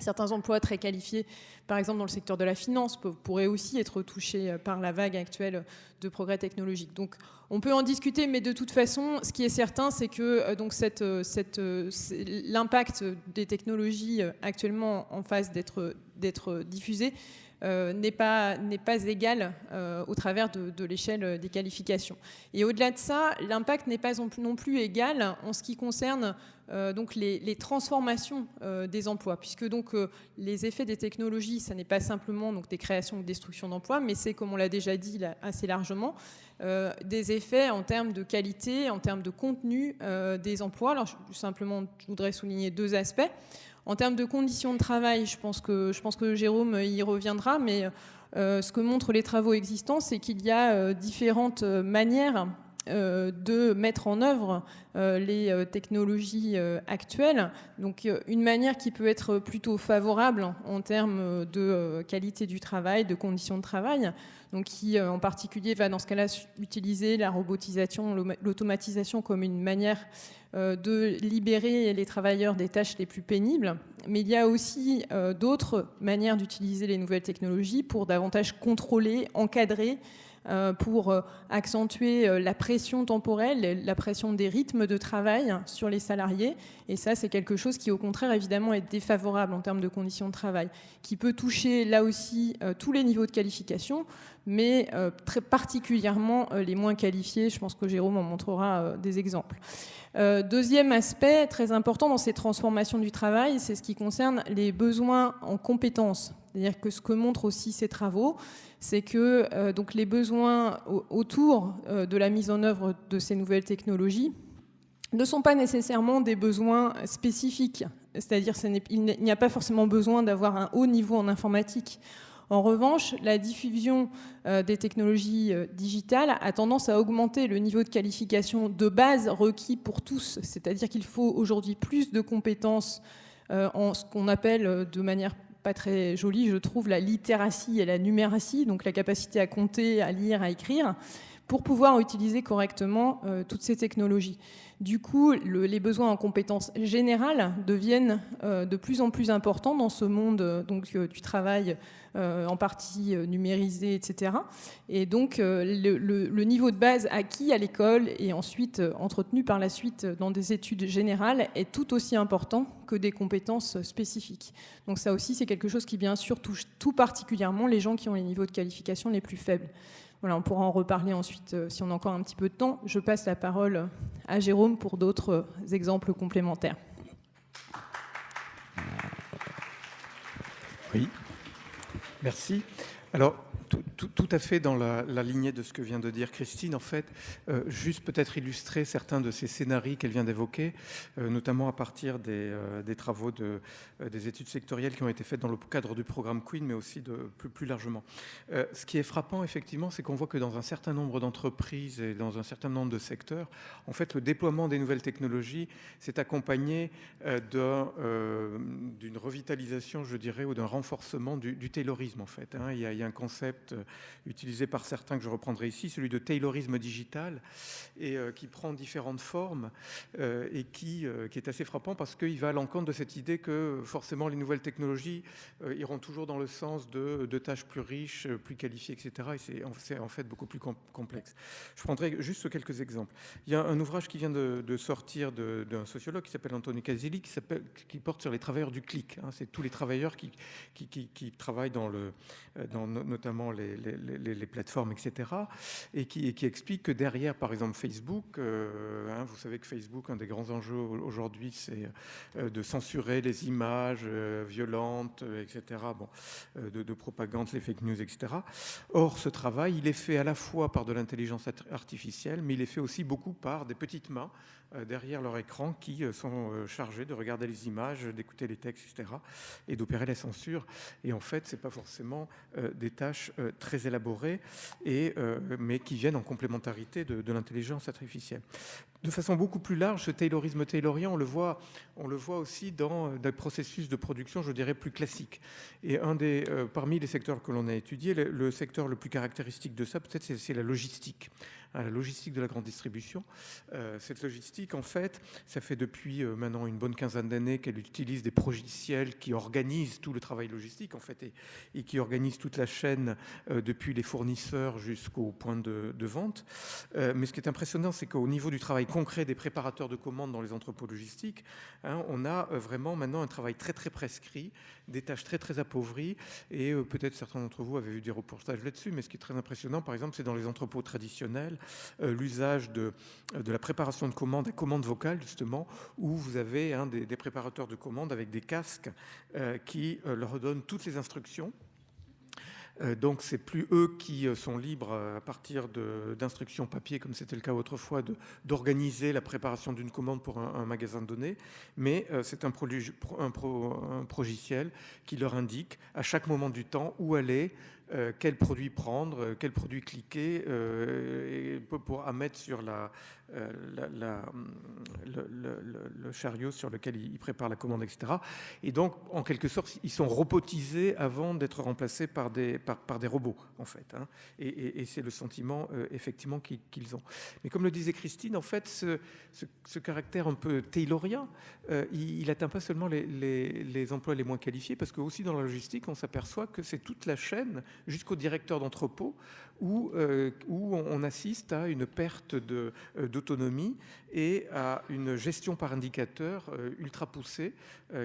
certains emplois très qualifiés, par exemple dans le secteur de la finance, pourraient aussi être touchés par la vague actuelle de progrès technologiques. Donc on peut en discuter, mais de toute façon, ce qui est certain, c'est que donc l'impact des technologies actuellement en phase d'être diffusées n'est pas égal au travers de l'échelle des qualifications. Et au-delà de ça, l'impact n'est pas non plus égal en ce qui concerne donc les transformations des emplois, puisque donc les effets des technologies, ça n'est pas simplement donc des créations ou destructions d'emplois, mais c'est, comme on l'a déjà dit là, assez largement, des effets en termes de qualité, en termes de contenu des emplois. Alors je voudrais souligner 2 aspects. En termes de conditions de travail, je pense que Jérôme y reviendra, mais ce que montrent les travaux existants, c'est qu'il y a différentes manières de mettre en œuvre les technologies actuelles. Donc une manière qui peut être plutôt favorable en termes de qualité du travail, de conditions de travail, donc qui en particulier va dans ce cas-là utiliser la robotisation, l'automatisation comme une manière de libérer les travailleurs des tâches les plus pénibles. Mais il y a aussi d'autres manières d'utiliser les nouvelles technologies pour davantage contrôler, encadrer, pour accentuer la pression temporelle, la pression des rythmes de travail sur les salariés. Et ça, c'est quelque chose qui, au contraire, évidemment, est défavorable en termes de conditions de travail, qui peut toucher, là aussi, tous les niveaux de qualification, mais très particulièrement les moins qualifiés. Je pense que Jérôme en montrera des exemples. Deuxième aspect très important dans ces transformations du travail, c'est ce qui concerne les besoins en compétences. C'est-à-dire que ce que montrent aussi ces travaux, c'est que donc les besoins autour de la mise en œuvre de ces nouvelles technologies ne sont pas nécessairement des besoins spécifiques. C'est-à-dire qu'il n'y a pas forcément besoin d'avoir un haut niveau en informatique. En revanche, la diffusion des technologies digitales a tendance à augmenter le niveau de qualification de base requis pour tous. C'est-à-dire qu'il faut aujourd'hui plus de compétences en ce qu'on appelle de manière pas très jolie, je trouve, la littératie et la numératie, donc la capacité à compter, à lire, à écrire, pour pouvoir utiliser correctement toutes ces technologies. Du coup, les besoins en compétences générales deviennent de plus en plus importants dans ce monde donc, du travail en partie numérisé, etc. Et donc, le niveau de base acquis à l'école et ensuite entretenu par la suite dans des études générales est tout aussi important que des compétences spécifiques. Donc ça aussi, c'est quelque chose qui, bien sûr, touche tout particulièrement les gens qui ont les niveaux de qualification les plus faibles. Voilà, on pourra en reparler ensuite si on a encore un petit peu de temps. Je passe la parole à Jérôme pour d'autres exemples complémentaires. Oui, merci. Alors, tout à fait dans la lignée de ce que vient de dire Christine, en fait, juste peut-être illustrer certains de ces scénarios qu'elle vient d'évoquer, notamment à partir des travaux des études sectorielles qui ont été faites dans le cadre du programme Queen, mais aussi plus largement. Ce qui est frappant, effectivement, c'est qu'on voit que dans un certain nombre d'entreprises et dans un certain nombre de secteurs, en fait, le déploiement des nouvelles technologies s'est accompagné d'une revitalisation, je dirais, ou d'un renforcement du taylorisme, en fait. Il y a un concept utilisé par certains que je reprendrai ici, celui de taylorisme digital, et qui prend différentes formes et qui est assez frappant parce qu'il va à l'encontre de cette idée que forcément les nouvelles technologies iront toujours dans le sens de tâches plus riches, plus qualifiées, etc. Et c'est en fait beaucoup plus complexe. Je prendrai juste quelques exemples. Il y a un ouvrage qui vient de sortir d'un sociologue qui s'appelle Anthony Casilli, qui porte sur les travailleurs du clic. C'est tous les travailleurs qui travaillent dans notamment les plateformes, etc. Et qui explique que derrière, par exemple, Facebook, vous savez que Facebook, un des grands enjeux aujourd'hui, c'est de censurer les images violentes, etc., de propagande, les fake news, etc. Or, ce travail, il est fait à la fois par de l'intelligence artificielle, mais il est fait aussi beaucoup par des petites mains derrière leur écran qui sont chargés de regarder les images, d'écouter les textes, etc., et d'opérer la censure. Et en fait, c'est pas forcément des tâches très élaborées, mais qui viennent en complémentarité de l'intelligence artificielle. De façon beaucoup plus large, ce taylorisme taylorien, on le voit aussi dans des processus de production, je dirais, plus classiques. Et parmi les secteurs que l'on a étudiés, le secteur le plus caractéristique de ça, peut-être, c'est la logistique. La logistique de la grande distribution. Cette logistique, en fait, ça fait depuis maintenant une bonne quinzaine d'années qu'elle utilise des logiciels qui organisent tout le travail logistique, en fait, et qui organisent toute la chaîne depuis les fournisseurs jusqu'au point de vente. Mais ce qui est impressionnant, c'est qu'au niveau du travail concret des préparateurs de commandes dans les entrepôts logistiques, hein, on a vraiment maintenant un travail très très prescrit, des tâches très très appauvries, et peut-être certains d'entre vous avaient vu des reportages là-dessus, mais ce qui est très impressionnant, par exemple, c'est dans les entrepôts traditionnels, l'usage de la préparation de commandes à commande vocale, justement, où vous avez des préparateurs de commandes avec des casques qui leur donnent toutes les instructions. Donc, c'est plus eux qui sont libres à partir d'instructions papier, comme c'était le cas autrefois, d'organiser la préparation d'une commande pour un magasin donné, mais c'est un progiciel qui leur indique à chaque moment du temps où aller, quel produit prendre, quel produit cliquer, et pour mettre sur le chariot sur lequel ils préparent la commande, etc. Et donc, en quelque sorte, ils sont robotisés avant d'être remplacés par des robots, en fait. Hein. Et c'est le sentiment, effectivement, qu'ils ont. Mais comme le disait Christine, en fait, ce caractère un peu taylorien, il n'atteint pas seulement les emplois les moins qualifiés, parce que aussi dans la logistique, on s'aperçoit que c'est toute la chaîne, jusqu'au directeur d'entrepôt, où on assiste à une perte d'autonomie et à une gestion par indicateur ultra poussée,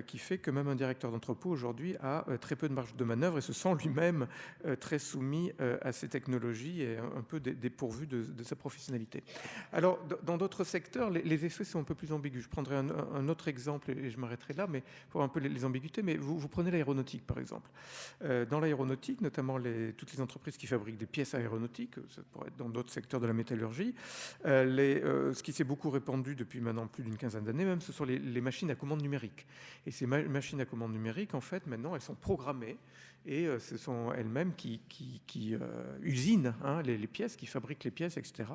qui fait que même un directeur d'entrepôt aujourd'hui a très peu de marge de manœuvre et se sent lui-même très soumis à ces technologies et un peu dépourvu de sa professionnalité. Alors, dans d'autres secteurs, les effets sont un peu plus ambigus. Je prendrai un autre exemple et je m'arrêterai là, mais pour un peu les ambiguïtés. Mais vous prenez l'aéronautique, par exemple. Dans l'aéronautique, notamment toutes les entreprises qui fabriquent des pièces aéronautiques, ça pourrait être dans d'autres secteurs de la métallurgie, ce qui s'est beaucoup répandu depuis maintenant plus d'une quinzaine d'années même, ce sont les machines à commande numérique. Et ces machines à commande numérique, en fait, maintenant, elles sont programmées et ce sont elles-mêmes qui usinent les pièces, qui fabriquent les pièces, etc.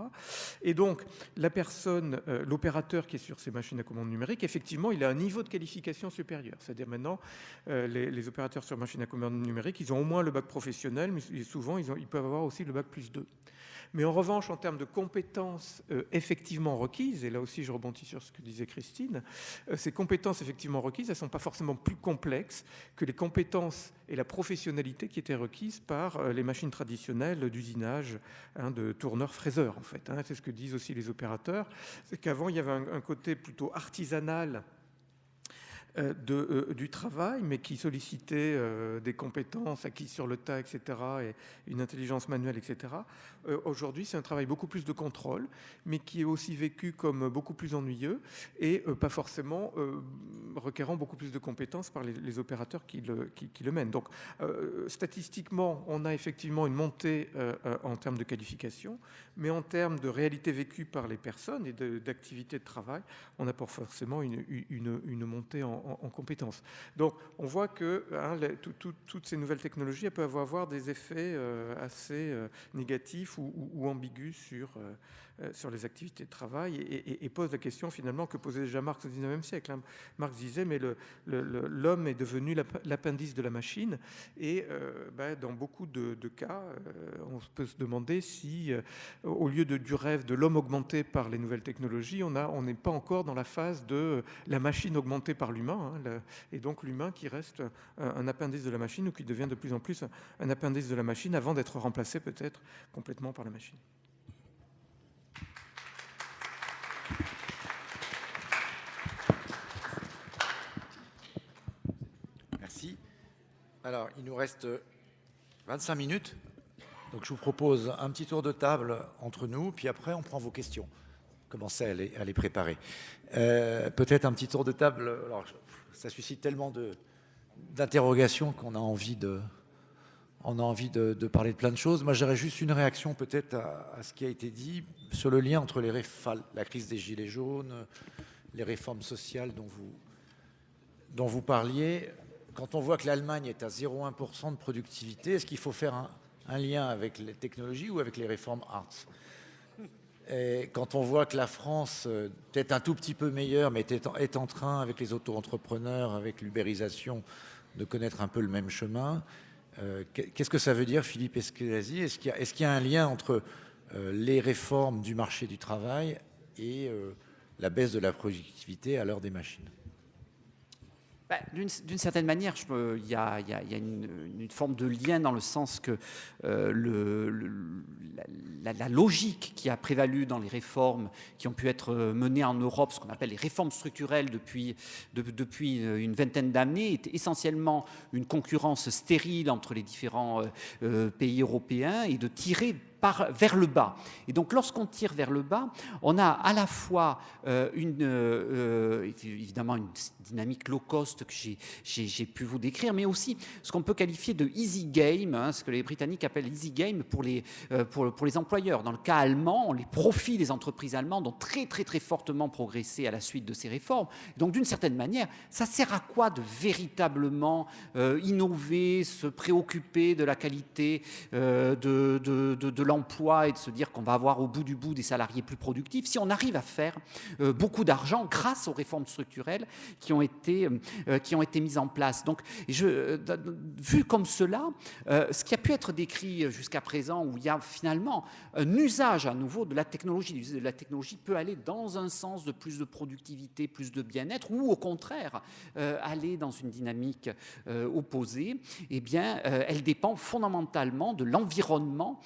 Et donc, la personne, l'opérateur qui est sur ces machines à commande numérique, effectivement, il a un niveau de qualification supérieur. C'est-à-dire maintenant, les opérateurs sur machines à commande numérique, ils ont au moins le bac professionnel, mais souvent, ils peuvent avoir aussi le bac +2. Mais en revanche, en termes de compétences effectivement requises, et là aussi je rebondis sur ce que disait Christine, ces compétences effectivement requises, elles ne sont pas forcément plus complexes que les compétences et la professionnalité qui étaient requises par les machines traditionnelles d'usinage, de tourneurs-fraiseurs en fait. C'est ce que disent aussi les opérateurs, c'est qu'avant il y avait un côté plutôt artisanal du travail, mais qui sollicitait des compétences acquises sur le tas, etc., et une intelligence manuelle, etc. Aujourd'hui, c'est un travail beaucoup plus de contrôle, mais qui est aussi vécu comme beaucoup plus ennuyeux et pas forcément requérant beaucoup plus de compétences par les opérateurs qui le mènent. Donc, statistiquement, on a effectivement une montée en termes de qualification, mais en termes de réalité vécue par les personnes et d'activité de travail, on n'a pas forcément une montée en compétences. Donc, on voit que toutes ces nouvelles technologies, elles peuvent avoir des effets assez négatifs ou ambigus sur les activités de travail et pose la question finalement que posait déjà Marx au XIXe siècle. Marx disait, mais l'homme est devenu l'appendice de la machine et dans beaucoup de cas, on peut se demander si, au lieu du rêve de l'homme augmenté par les nouvelles technologies, on n'est pas encore dans la phase de la machine augmentée par l'humain, et donc l'humain qui reste un appendice de la machine ou qui devient de plus en plus un appendice de la machine avant d'être remplacé peut-être complètement par la machine. Merci. Alors, il nous reste 25 minutes. Donc, je vous propose un petit tour de table entre nous, puis après, on prend vos questions. Commencez à les préparer. Peut-être un petit tour de table. Alors, ça suscite tellement d'interrogations qu'on a envie de parler de plein de choses. Moi, j'aurais juste une réaction peut-être à ce qui a été dit sur le lien entre la crise des Gilets jaunes, les réformes sociales dont vous parliez. Quand on voit que l'Allemagne est à 0,1% de productivité, est-ce qu'il faut faire un lien avec les technologies ou avec les réformes Hartz ? Et quand on voit que la France, peut-être un tout petit peu meilleure, mais est en train, avec les auto-entrepreneurs, avec l'ubérisation, de connaître un peu le même chemin, qu'est-ce que ça veut dire, Philippe Eskenazi ? Est-ce qu'il y a un lien entre les réformes du marché du travail et la baisse de la productivité à l'heure des machines ? D'une certaine manière, il y a une forme de lien dans le sens que la logique qui a prévalu dans les réformes qui ont pu être menées en Europe, ce qu'on appelle les réformes structurelles depuis une vingtaine d'années, est essentiellement une concurrence stérile entre les différents pays européens et de tirer vers le bas. Et donc, lorsqu'on tire vers le bas, on a à la fois évidemment une dynamique low cost que j'ai pu vous décrire, mais aussi ce qu'on peut qualifier de easy game, hein, ce que les Britanniques appellent easy game pour les employeurs. Dans le cas allemand, les profits des entreprises allemandes ont très, très, très fortement progressé à la suite de ces réformes. Donc, d'une certaine manière, ça sert à quoi de véritablement innover, se préoccuper de la qualité de l'emploi et de se dire qu'on va avoir au bout du bout des salariés plus productifs si on arrive à faire beaucoup d'argent grâce aux réformes structurelles qui ont été mises en place. Donc, vu comme cela, ce qui a pu être décrit jusqu'à présent, où il y a finalement un usage à nouveau de la technologie, l'usage de la technologie peut aller dans un sens de plus de productivité, plus de bien-être, ou au contraire, aller dans une dynamique opposée, eh bien, elle dépend fondamentalement de l'environnement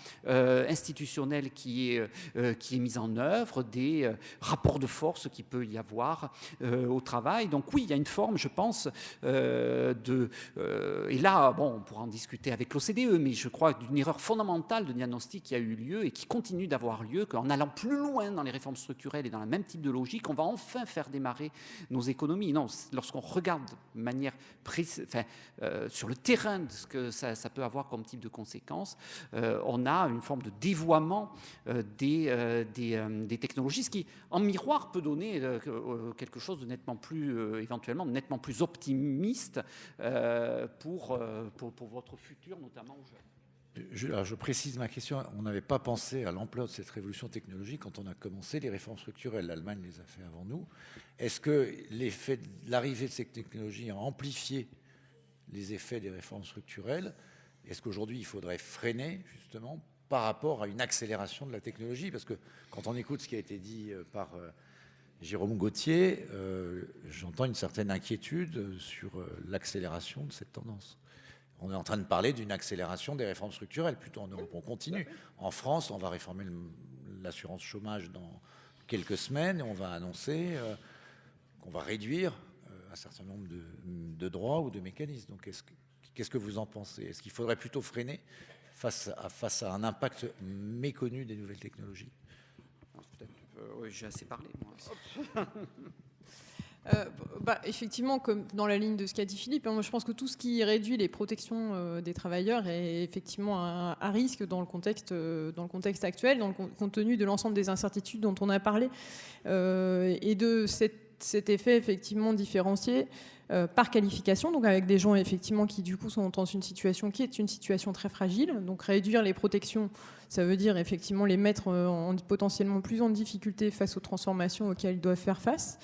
institutionnel qui est mis en œuvre, des rapports de force qu'il peut y avoir au travail. Donc oui, il y a une forme, je pense, et là, bon, on pourra en discuter avec l'OCDE, mais je crois d'une erreur fondamentale de diagnostic qui a eu lieu et qui continue d'avoir lieu, qu'en allant plus loin dans les réformes structurelles et dans le même type de logique, on va enfin faire démarrer nos économies. Non, lorsqu'on regarde de manière sur le terrain de ce que ça peut avoir comme type de conséquences, on a une forme de dévoiement des technologies, ce qui, en miroir, peut donner quelque chose de nettement plus, éventuellement, nettement plus optimiste pour votre futur, notamment aux jeunes. Je précise ma question. On n'avait pas pensé à l'ampleur de cette révolution technologique quand on a commencé les réformes structurelles. L'Allemagne les a fait avant nous. Est-ce que l'effet de l'arrivée de cette technologie a amplifié les effets des réformes structurelles? Est-ce qu'aujourd'hui, il faudrait freiner, justement, par rapport à une accélération de la technologie? Parce que quand on écoute ce qui a été dit par Jérôme Gauthier, j'entends une certaine inquiétude sur l'accélération de cette tendance. On est en train de parler d'une accélération des réformes structurelles, plutôt en Europe. On continue. En France, on va réformer l'assurance chômage dans quelques semaines et on va annoncer qu'on va réduire un certain nombre de droits ou de mécanismes. Donc, qu'est-ce que vous en pensez? Est-ce qu'il faudrait plutôt freiner face à un impact méconnu des nouvelles technologies? Oui, j'ai assez parlé, moi. Effectivement, comme dans la ligne de ce qu'a dit Philippe, moi, je pense que tout ce qui réduit les protections des travailleurs est effectivement à risque dans le contexte actuel, compte tenu de l'ensemble des incertitudes dont on a parlé et de cet effet effectivement différencié par qualification, donc avec des gens effectivement qui du coup sont dans une situation qui est une situation très fragile. Donc réduire les protections, ça veut dire effectivement les mettre potentiellement plus en difficulté face aux transformations auxquelles ils doivent faire face.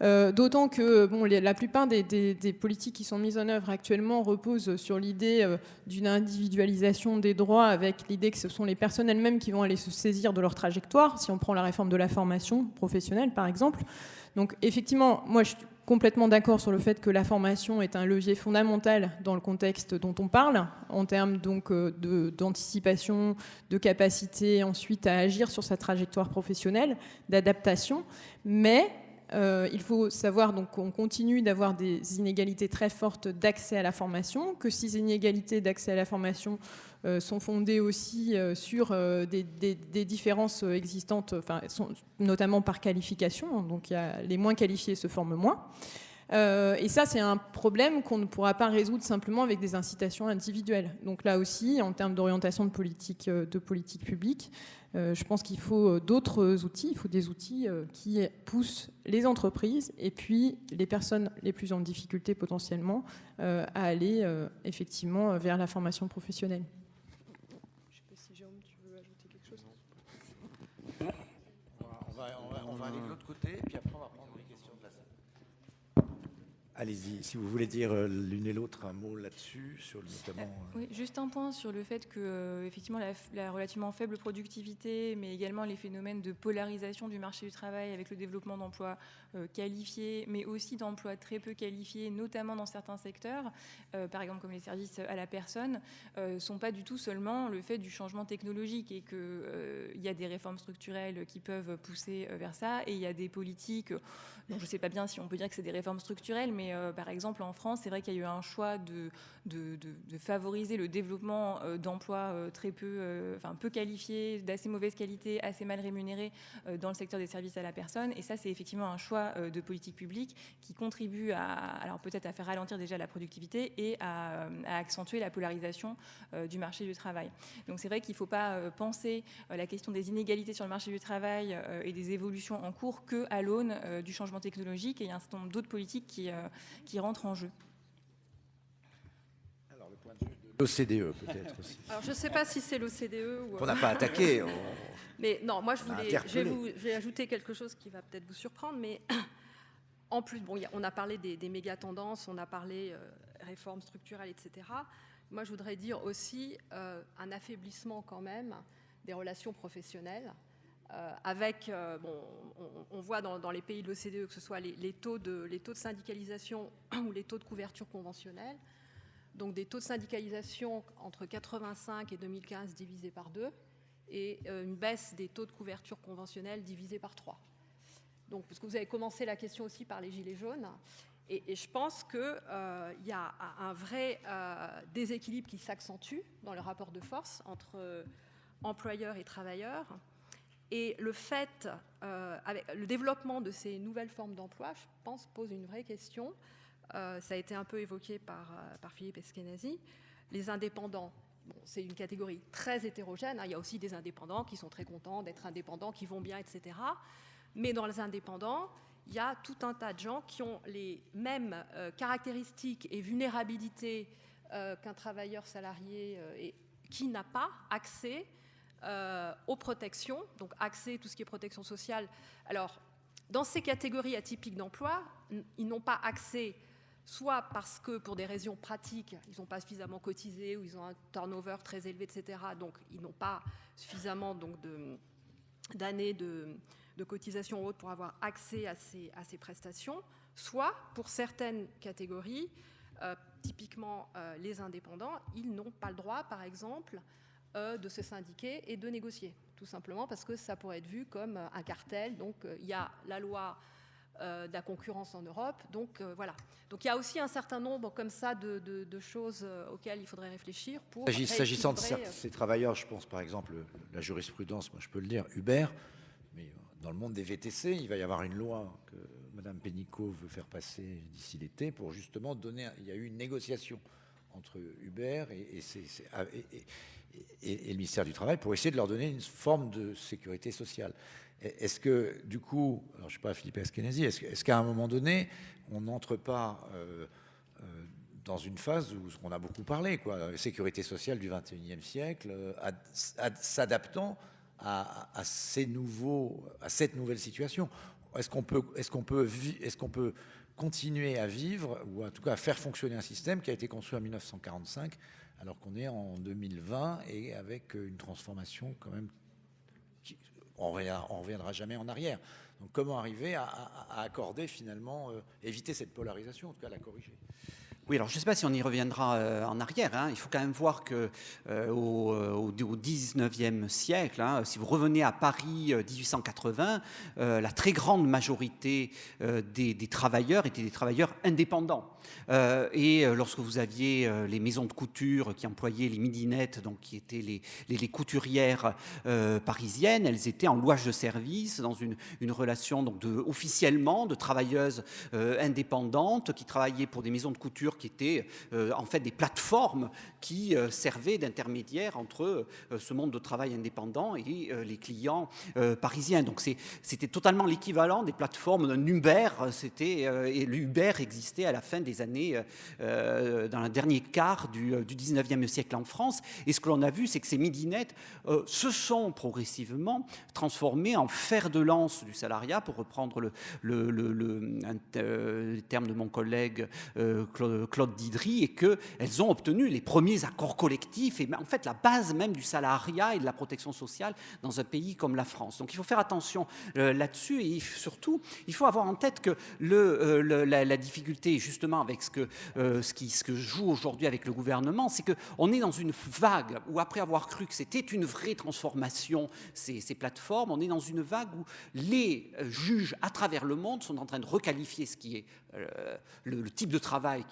D'autant que la plupart des politiques qui sont mises en œuvre actuellement reposent sur l'idée d'une individualisation des droits, avec l'idée que ce sont les personnes elles-mêmes qui vont aller se saisir de leur trajectoire, si on prend la réforme de la formation professionnelle par exemple. Donc effectivement, moi je suis complètement d'accord sur le fait que la formation est un levier fondamental dans le contexte dont on parle, en termes donc d'anticipation, de capacité ensuite à agir sur sa trajectoire professionnelle, d'adaptation. Mais il faut savoir donc qu'on continue d'avoir des inégalités très fortes d'accès à la formation, que ces inégalités d'accès à la formation sont fondées aussi sur des différences existantes, notamment par qualification. Donc les moins qualifiés se forment moins. Et ça, c'est un problème qu'on ne pourra pas résoudre simplement avec des incitations individuelles. Donc là aussi, en termes d'orientation de politique publique, je pense qu'il faut d'autres outils. Il faut des outils qui poussent les entreprises et puis les personnes les plus en difficulté potentiellement à aller effectivement vers la formation professionnelle. Je ne sais pas si Jérôme, tu veux ajouter quelque chose? On va aller de l'autre côté et puis après on va prendre les questions de la salle. Allez-y, si vous voulez dire l'une et l'autre un mot là-dessus, sur notamment... Oui, juste un point sur le fait que effectivement la relativement faible productivité, mais également les phénomènes de polarisation du marché du travail avec le développement d'emplois qualifiés, mais aussi d'emplois très peu qualifiés, notamment dans certains secteurs, par exemple comme les services à la personne, sont pas du tout seulement le fait du changement technologique et qu'il y a des réformes structurelles qui peuvent pousser vers ça, et il y a des politiques, donc je ne sais pas bien si on peut dire que c'est des réformes structurelles, mais par exemple en France, c'est vrai qu'il y a eu un choix de favoriser le développement d'emplois très peu, peu qualifiés, d'assez mauvaise qualité, assez mal rémunérés dans le secteur des services à la personne. Et ça, c'est effectivement un choix de politique publique qui contribue alors peut-être à faire ralentir déjà la productivité et à accentuer la polarisation du marché du travail. Donc c'est vrai qu'il ne faut pas penser la question des inégalités sur le marché du travail et des évolutions en cours qu'à l'aune du changement technologique. Et il y a un certain nombre d'autres politiques qui rentrent en jeu. Alors, le point de vue de l'OCDE, peut-être aussi. Alors, je ne sais pas si c'est l'OCDE ou... On n'a pas attaqué. Mais non, moi, je interpellé. vais ajouter quelque chose qui va peut-être vous surprendre, mais en plus, bon, on a parlé des méga-tendances, on a parlé réformes structurelles, etc. Moi, je voudrais dire aussi un affaiblissement quand même des relations professionnelles. Avec, on voit dans les pays de l'OCDE, que ce soit les taux de syndicalisation ou les taux de couverture conventionnelle, donc des taux de syndicalisation entre 85 et 2015 divisés par 2, et une baisse des taux de couverture conventionnelle divisés par 3. Donc, parce que vous avez commencé la question aussi par les gilets jaunes, et je pense qu'il y a un vrai déséquilibre qui s'accentue dans le rapport de force entre employeurs et travailleurs. Et le fait, avec le développement de ces nouvelles formes d'emploi, je pense, pose une vraie question. Ça a été un peu évoqué par Philippe Eskenazi. Les indépendants, c'est une catégorie très hétérogène. Il y a aussi des indépendants qui sont très contents d'être indépendants, qui vont bien, etc. Mais dans les indépendants, il y a tout un tas de gens qui ont les mêmes caractéristiques et vulnérabilités qu'un travailleur salarié et qui n'a pas accès aux protections, donc accès à tout ce qui est protection sociale. Alors, dans ces catégories atypiques d'emploi, ils n'ont pas accès, soit parce que pour des raisons pratiques, ils n'ont pas suffisamment cotisé ou ils ont un turnover très élevé, etc. Donc, ils n'ont pas suffisamment d'années de cotisation haute pour avoir accès à ces prestations, soit pour certaines catégories, typiquement les indépendants, ils n'ont pas le droit, par exemple, de se syndiquer et de négocier, tout simplement parce que ça pourrait être vu comme un cartel. Donc il y a la loi de la concurrence en Europe, donc voilà. Donc il y a aussi un certain nombre comme ça de choses auxquelles il faudrait réfléchir pour... S'agissant de ces travailleurs, je pense par exemple, la jurisprudence, moi je peux le dire, Uber, mais dans le monde des VTC, il va y avoir une loi que Mme Pénicaud veut faire passer d'ici l'été pour justement donner... Il y a eu une négociation entre Uber et le ministère du Travail pour essayer de leur donner une forme de sécurité sociale. Est-ce que, du coup, alors je ne sais pas, Philippe Eskenazi, est-ce qu'à un moment donné, on n'entre pas dans une phase où on a beaucoup parlé, quoi, sécurité sociale du XXIe siècle, s'adaptant à cette nouvelle situation? Est-ce qu'on peut continuer à vivre, ou en tout cas à faire fonctionner un système qui a été construit en 1945, alors qu'on est en 2020 et avec une transformation quand même, on reviendra jamais en arrière. Donc comment arriver à accorder finalement, éviter cette polarisation, en tout cas la corriger? Oui, alors je ne sais pas si on y reviendra en arrière. Hein. Il faut quand même voir que au 19e siècle, hein, si vous revenez à Paris 1880, la très grande majorité des travailleurs étaient des travailleurs indépendants. Et lorsque vous aviez les maisons de couture qui employaient les midinettes, donc qui étaient les couturières parisiennes, elles étaient en louage de service dans une relation donc officiellement de travailleuses indépendantes qui travaillaient pour des maisons de couture structures qui étaient en fait des plateformes qui servaient d'intermédiaires entre ce monde de travail indépendant et les clients parisiens. Donc c'était totalement l'équivalent des plateformes d'un Uber. Et l'Uber existait à la fin des années, dans le dernier quart du 19e siècle en France. Et ce que l'on a vu, c'est que ces midinettes se sont progressivement transformées en fer de lance du salariat, pour reprendre le terme de mon collègue Claude Didry, et qu'elles ont obtenu les premiers accords collectifs et en fait la base même du salariat et de la protection sociale dans un pays comme la France. Donc il faut faire attention là-dessus, et surtout il faut avoir en tête que la difficulté justement avec ce que joue aujourd'hui avec le gouvernement, c'est qu'on est dans une vague où, après avoir cru que c'était une vraie transformation, ces plateformes, on est dans une vague où les juges à travers le monde sont en train de requalifier ce qui est le type de travail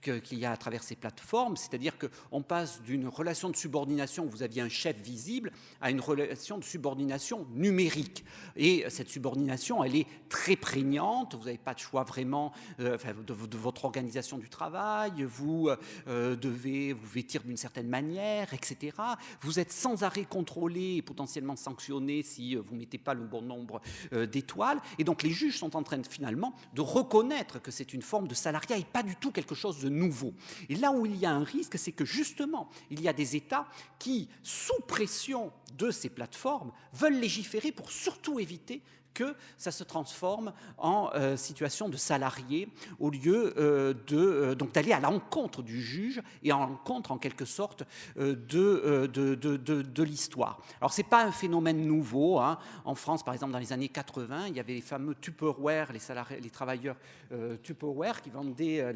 qu'il y a à travers ces plateformes, c'est-à-dire qu'on passe d'une relation de subordination où vous aviez un chef visible à une relation de subordination numérique. Et cette subordination, elle est très prégnante, vous n'avez pas de choix vraiment de votre organisation du travail, vous devez vous vêtir d'une certaine manière, etc. Vous êtes sans arrêt contrôlé et potentiellement sanctionné si vous ne mettez pas le bon nombre d'étoiles. Et donc les juges sont en train finalement de reconnaître que c'est une forme de salariat et pas du tout quelque chose de nouveau. Et là où il y a un risque, c'est que justement, il y a des États qui, sous pression de ces plateformes, veulent légiférer pour surtout éviter que ça se transforme en situation de salarié, au lieu donc d'aller à l'encontre du juge et à l'encontre en quelque sorte de l'histoire. Alors c'est pas un phénomène nouveau, hein. En France, par exemple, dans les années 80, il y avait les fameux Tupperware, les travailleurs Tupperware qui vendaient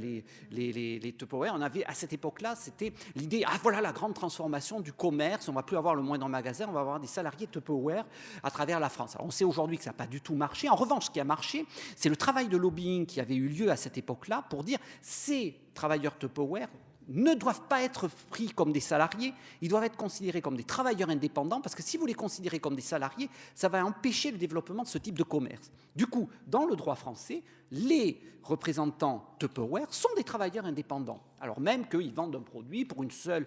les Tupperware. On avait à cette époque-là, c'était l'idée, voilà la grande transformation du commerce, on va plus avoir le moindre magasin, on va avoir des salariés Tupperware à travers la France. Alors on sait aujourd'hui que ça n'a pas du tout marché. En revanche, ce qui a marché, c'est le travail de lobbying qui avait eu lieu à cette époque-là pour dire ces travailleurs Tupperware ne doivent pas être pris comme des salariés, ils doivent être considérés comme des travailleurs indépendants, parce que si vous les considérez comme des salariés, ça va empêcher le développement de ce type de commerce. Du coup, dans le droit français, les représentants Tupperware sont des travailleurs indépendants, alors même qu'ils vendent un produit pour une seule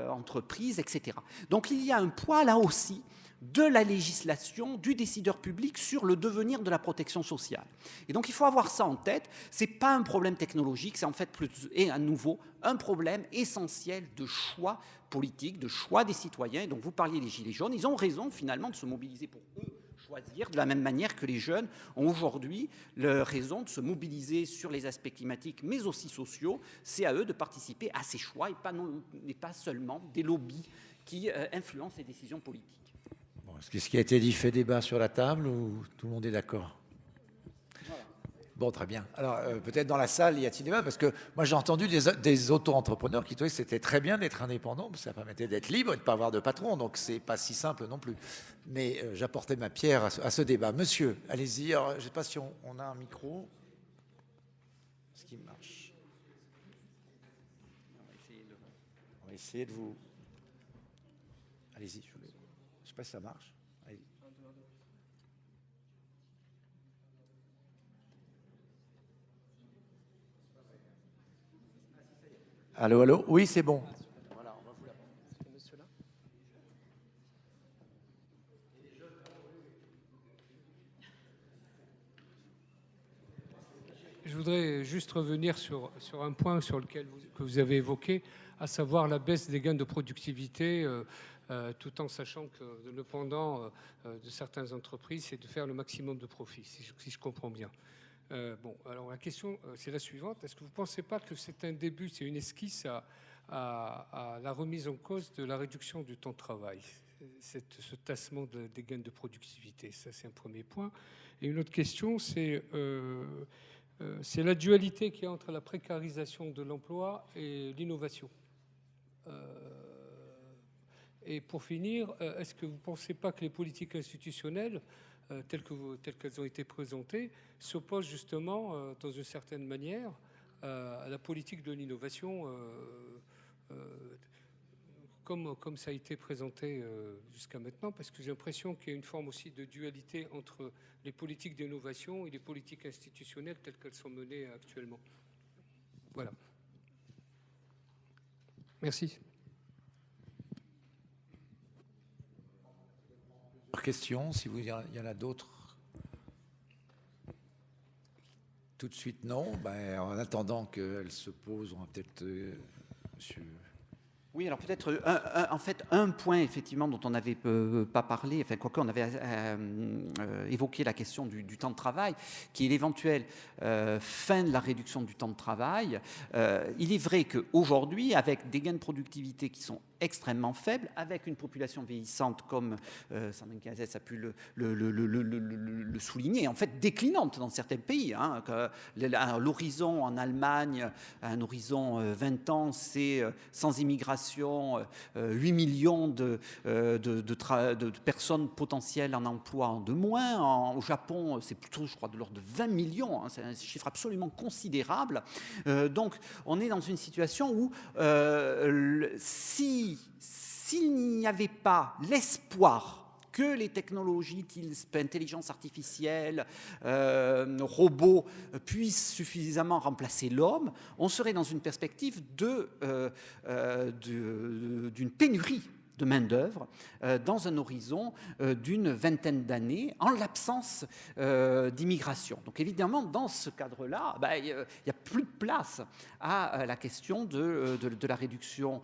entreprise, etc. Donc il y a un poids là aussi de la législation, du décideur public sur le devenir de la protection sociale. Et donc il faut avoir ça en tête, ce n'est pas un problème technologique, c'est en fait et à nouveau un problème essentiel de choix politique, de choix des citoyens. Et donc vous parliez des Gilets jaunes, ils ont raison finalement de se mobiliser pour eux choisir, de la même manière que les jeunes ont aujourd'hui raison de se mobiliser sur les aspects climatiques, mais aussi sociaux. C'est à eux de participer à ces choix et pas seulement des lobbies qui influencent les décisions politiques. Est-ce que ce qui a été dit fait débat sur la table ou tout le monde est d'accord? Bon, très bien. Alors, peut-être dans la salle, y a-t-il débat? Parce que moi, j'ai entendu des auto-entrepreneurs qui trouvaient que c'était très bien d'être indépendant, parce que ça permettait d'être libre et de ne pas avoir de patron. Donc, c'est pas si simple non plus. Mais j'apportais ma pierre à ce débat. Monsieur, allez-y. Alors, je ne sais pas si on a un micro. Est-ce qu'il marche? On va essayer de vous... Allez-y. Je ne sais pas si ça marche. Allô, allô? Oui, c'est bon. Voilà, on va vous la prendre. Monsieur-là. Je voudrais juste revenir sur un point que vous avez évoqué, à savoir la baisse des gains de productivité, tout en sachant que le pendant de certaines entreprises, c'est de faire le maximum de profit, si je comprends bien. Bon, alors la question, c'est la suivante. Est-ce que vous ne pensez pas que c'est un début, c'est une esquisse à la remise en cause de la réduction du temps de travail, ce tassement des gains de productivité? Ça, c'est un premier point. Et une autre question, c'est la dualité qu'il y a entre la précarisation de l'emploi et l'innovation. Et pour finir, est-ce que vous ne pensez pas que les politiques institutionnelles, telles qu'elles ont été présentées, s'opposent justement, dans une certaine manière, à la politique de l'innovation, comme ça a été présenté jusqu'à maintenant, parce que j'ai l'impression qu'il y a une forme aussi de dualité entre les politiques d'innovation et les politiques institutionnelles telles qu'elles sont menées actuellement. Voilà. Merci. Questions, si il y en a d'autres. Tout de suite, non. Ben, en attendant qu'elles se posent, on va peut-être, monsieur. Oui, alors peut-être en fait un point effectivement dont on n'avait pas parlé, enfin quoique on avait évoqué la question du temps de travail, qui est l'éventuelle fin de la réduction du temps de travail. Il est vrai qu'aujourd'hui, avec des gains de productivité qui sont extrêmement faibles, avec une population vieillissante comme Sandrine Cazès a pu le souligner, en fait déclinante dans certains pays. Hein, l'horizon en Allemagne, un horizon 20 ans, c'est sans immigration 8 millions de personnes potentielles en emploi de moins. Au Japon, c'est plutôt, je crois, de l'ordre de 20 millions. Hein, c'est un chiffre absolument considérable. Donc, on est dans une situation où s'il n'y avait pas l'espoir que les technologies type intelligence artificielle, robots puissent suffisamment remplacer l'homme, on serait dans une perspective d'une pénurie de main-d'œuvre dans un horizon d'une vingtaine d'années, en l'absence d'immigration. Donc évidemment, dans ce cadre-là, il n'y a plus de place à la question de la réduction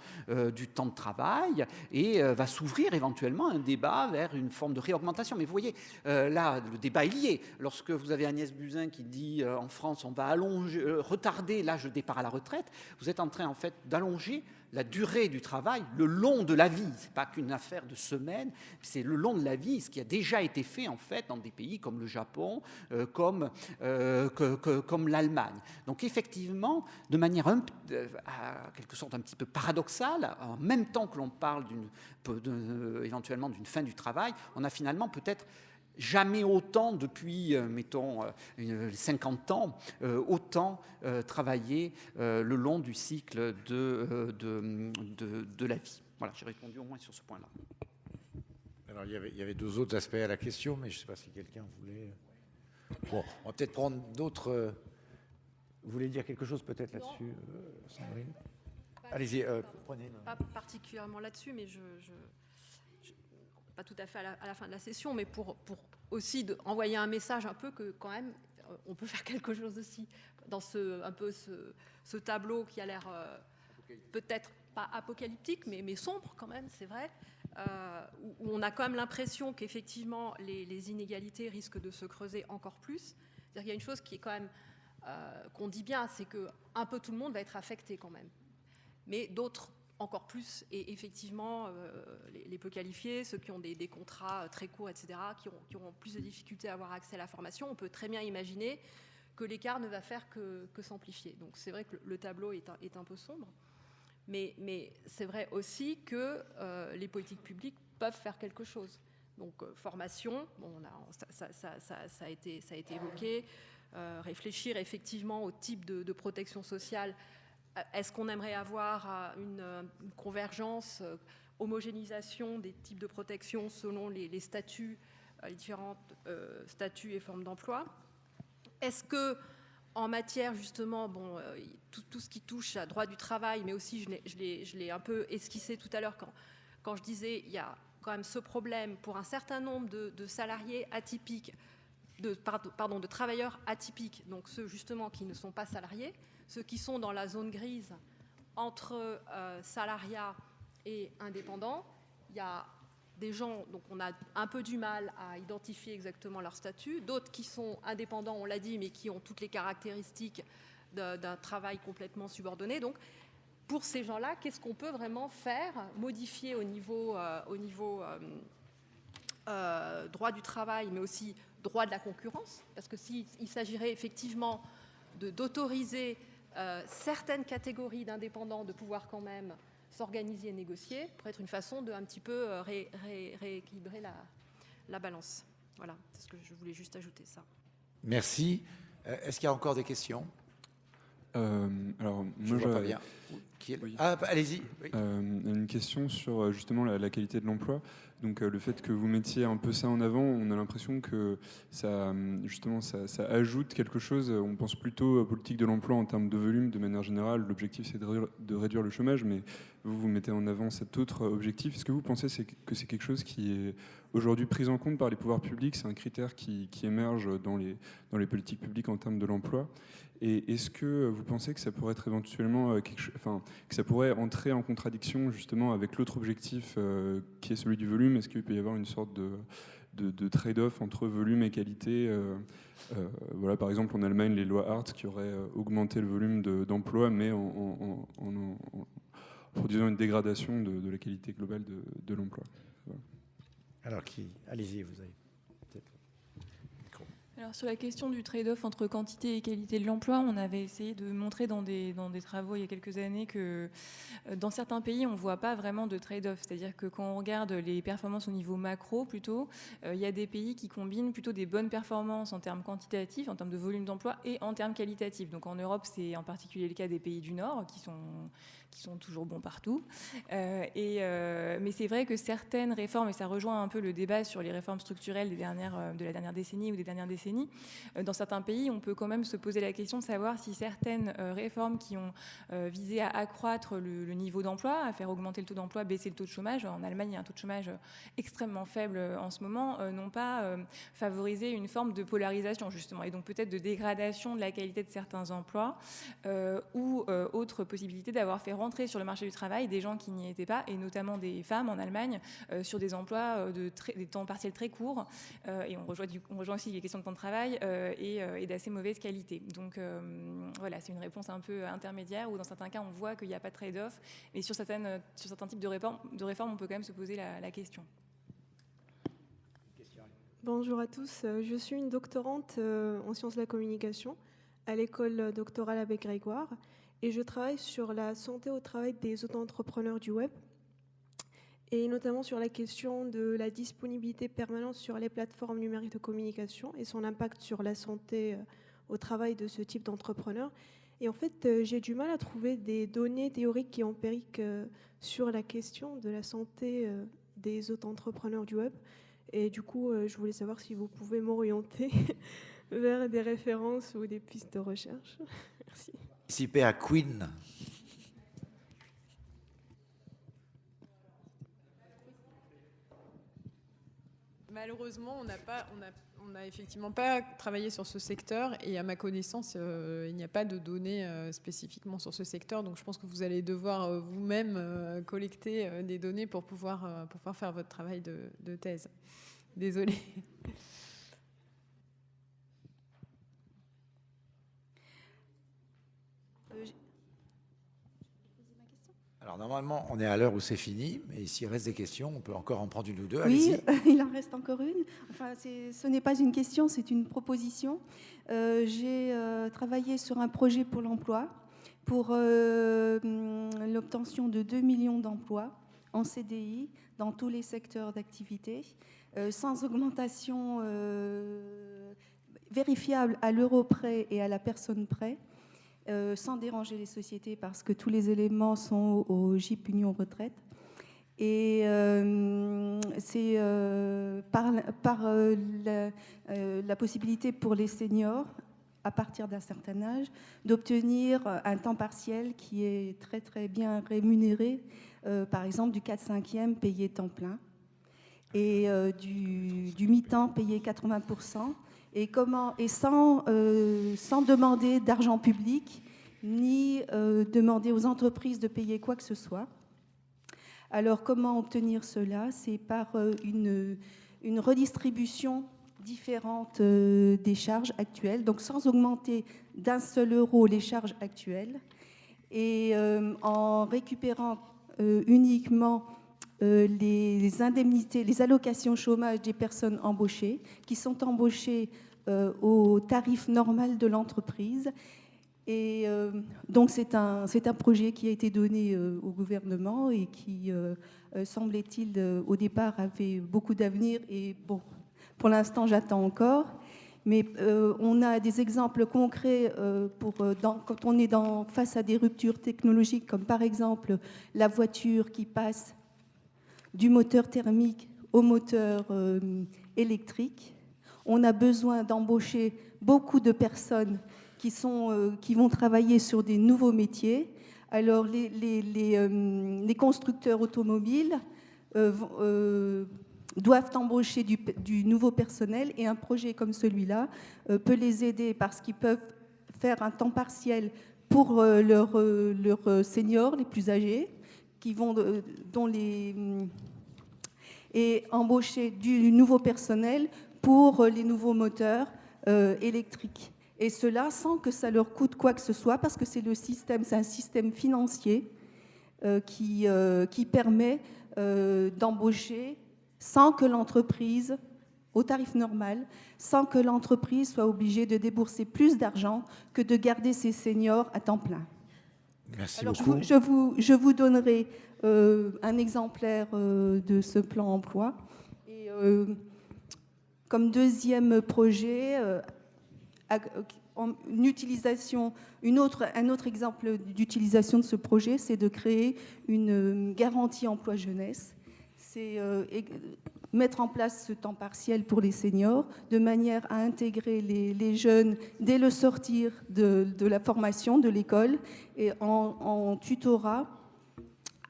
du temps de travail et va s'ouvrir éventuellement un débat vers une forme de réaugmentation. Mais vous voyez, là, le débat est lié. Lorsque vous avez Agnès Buzyn qui dit en France, on va retarder l'âge de départ à la retraite, vous êtes en train en fait d'allonger la durée du travail le long de la vie. Ce n'est pas qu'une affaire de semaines, c'est le long de la vie, ce qui a déjà été fait en fait dans des pays comme le Japon, comme l'Allemagne. Donc effectivement, de manière à quelque sorte un petit peu paradoxale, en même temps que l'on parle éventuellement d'une fin du travail, on a finalement peut-être jamais autant depuis, mettons, 50 ans, autant travaillé le long du cycle de la vie. Voilà, j'ai répondu au moins sur ce point-là. Alors, il y avait deux autres aspects à la question, mais je ne sais pas si quelqu'un voulait... Bon, on va peut-être prendre d'autres... Vous voulez dire quelque chose peut-être là-dessus, Sandrine ? Allez-y, prenez... Pas particulièrement là-dessus, mais pas tout à fait à la fin de la session, mais pour aussi envoyer un message un peu que quand même on peut faire quelque chose aussi dans ce tableau qui a l'air peut-être pas apocalyptique, mais sombre quand même, c'est vrai, où on a quand même l'impression qu'effectivement les inégalités risquent de se creuser encore plus. C'est-à-dire qu'il y a une chose qui est quand même qu'on dit bien, c'est que un peu tout le monde va être affecté quand même, mais d'autres encore plus, et effectivement, les peu qualifiés, ceux qui ont des contrats très courts, etc., qui auront plus de difficultés à avoir accès à la formation, on peut très bien imaginer que l'écart ne va faire que s'amplifier. Donc c'est vrai que le tableau est un peu sombre, mais c'est vrai aussi que les politiques publiques peuvent faire quelque chose. Donc formation, bon, ça a été évoqué, réfléchir effectivement au type de protection sociale. Est-ce qu'on aimerait avoir une convergence, homogénéisation des types de protection selon les statuts, les différents statuts et formes d'emploi? Est-ce que, en matière justement, tout ce qui touche à droit du travail, mais aussi, je l'ai un peu esquissé tout à l'heure quand je disais, il y a quand même ce problème pour un certain nombre de salariés atypiques, de travailleurs atypiques, donc ceux justement qui ne sont pas salariés, ceux qui sont dans la zone grise entre salariat et indépendants. Il y a des gens, donc on a un peu du mal à identifier exactement leur statut, d'autres qui sont indépendants, on l'a dit, mais qui ont toutes les caractéristiques d'un travail complètement subordonné. Donc, pour ces gens-là, qu'est-ce qu'on peut vraiment faire, modifier au niveau droit du travail, mais aussi droit de la concurrence? Parce que s'il s'agirait effectivement d'autoriser certaines catégories d'indépendants de pouvoir quand même s'organiser et négocier, pourrait être une façon de un petit peu rééquilibrer la balance. Voilà, c'est ce que je voulais juste ajouter, ça. Merci. Est-ce qu'il y a encore des questions? Alors, je moi, vois pas bien. Oui. Ah, allez-y. Oui. Une question sur justement la qualité de l'emploi. Donc le fait que vous mettiez un peu ça en avant, on a l'impression que ça, justement, ça ajoute quelque chose. On pense plutôt à politique de l'emploi en termes de volume, de manière générale. L'objectif, c'est de réduire le chômage, mais vous mettez en avant cet autre objectif. Est-ce que vous pensez que c'est quelque chose qui est aujourd'hui pris en compte par les pouvoirs publics? C'est un critère qui émerge dans les politiques publiques en termes de l'emploi. Et est-ce que vous pensez que ça pourrait être éventuellement que ça pourrait entrer en contradiction justement avec l'autre objectif qui est celui du volume? Est-ce qu'il peut y avoir une sorte de trade-off entre volume et qualité? Voilà, par exemple, en Allemagne, les lois Hartz qui auraient augmenté le volume d'emploi, mais en produisant une dégradation de la qualité globale de l'emploi. Voilà. Alors, allez-y, vous avez... Alors sur la question du trade-off entre quantité et qualité de l'emploi, on avait essayé de montrer dans des travaux il y a quelques années que dans certains pays, on ne voit pas vraiment de trade-off. C'est-à-dire que quand on regarde les performances au niveau macro plutôt, il y a des pays qui combinent plutôt des bonnes performances en termes quantitatifs, en termes de volume d'emploi et en termes qualitatifs. Donc en Europe, c'est en particulier le cas des pays du Nord qui sont toujours bons partout. Mais c'est vrai que certaines réformes, et ça rejoint un peu le débat sur les réformes structurelles de la dernière décennie ou des dernières décennies, dans certains pays, on peut quand même se poser la question de savoir si certaines réformes qui ont visé à accroître le niveau d'emploi, à faire augmenter le taux d'emploi, baisser le taux de chômage, en Allemagne il y a un taux de chômage extrêmement faible en ce moment, n'ont pas favorisé une forme de polarisation justement, et donc peut-être de dégradation de la qualité de certains emplois, ou autre possibilité d'avoir fait rentrer sur le marché du travail des gens qui n'y étaient pas, et notamment des femmes en Allemagne, sur des emplois des temps partiels très courts, et on rejoint aussi les questions de temps de travail et d'assez mauvaise qualité. Donc voilà, c'est une réponse un peu intermédiaire où dans certains cas on voit qu'il n'y a pas de trade-off, mais sur certains types de réformes on peut quand même se poser la question. Bonjour à tous, je suis une doctorante en sciences de la communication à l'école doctorale Abbé Grégoire et je travaille sur la santé au travail des auto-entrepreneurs du web, et notamment sur la question de la disponibilité permanente sur les plateformes numériques de communication et son impact sur la santé au travail de ce type d'entrepreneurs. Et en fait, j'ai du mal à trouver des données théoriques et empiriques sur la question de la santé des auto-entrepreneurs du web. Et du coup, je voulais savoir si vous pouvez m'orienter vers des références ou des pistes de recherche. Merci. Participer à Queen. Malheureusement, on n'a effectivement pas travaillé sur ce secteur et à ma connaissance, il n'y a pas de données spécifiquement sur ce secteur. Donc je pense que vous allez devoir vous-même collecter des données pour pouvoir faire votre travail de thèse. Désolée. Alors normalement, on est à l'heure où c'est fini, mais s'il reste des questions, on peut encore en prendre une ou deux. Oui, allez-y. il en reste encore une. Enfin, ce n'est pas une question, c'est une proposition. J'ai travaillé sur un projet pour l'emploi, pour l'obtention de 2 millions d'emplois en CDI dans tous les secteurs d'activité, sans augmentation vérifiable à l'euro près et à la personne près. Sans déranger les sociétés parce que tous les éléments sont au GIP Union Retraite. Et c'est par la possibilité pour les seniors, à partir d'un certain âge, d'obtenir un temps partiel qui est très très bien rémunéré, par exemple du 4/5e payé temps plein, et du mi-temps payé 80%. Et sans demander d'argent public, ni demander aux entreprises de payer quoi que ce soit. Alors, comment obtenir cela? C'est par une redistribution différente des charges actuelles, donc sans augmenter d'1 seul euro les charges actuelles, et en récupérant uniquement les indemnités, les allocations chômage des personnes embauchées, qui sont embauchées au tarif normal de l'entreprise. Et donc c'est un projet qui a été donné au gouvernement et qui, semblait-il, au départ avait beaucoup d'avenir. Et bon, pour l'instant, j'attends encore. Mais on a des exemples concrets quand on est face à des ruptures technologiques, comme par exemple la voiture qui passe du moteur thermique au moteur électrique. On a besoin d'embaucher beaucoup de personnes qui vont travailler sur des nouveaux métiers. Alors, les constructeurs automobiles doivent embaucher du nouveau personnel, et un projet comme celui-là peut les aider parce qu'ils peuvent faire un temps partiel pour leurs seniors, les plus âgés, et embaucher du nouveau personnel pour les nouveaux moteurs électriques. Et cela sans que ça leur coûte quoi que ce soit, parce que c'est un système financier qui permet d'embaucher sans que l'entreprise, au tarif normal, sans que l'entreprise soit obligée de débourser plus d'argent que de garder ses seniors à temps plein. Merci Alors, beaucoup. je vous donnerai un exemplaire de ce plan emploi. Et, comme deuxième projet, un autre exemple d'utilisation de ce projet, c'est de créer une garantie emploi jeunesse. C'est mettre en place ce temps partiel pour les seniors, de manière à intégrer les jeunes dès le sortir de la formation, de l'école, et en tutorat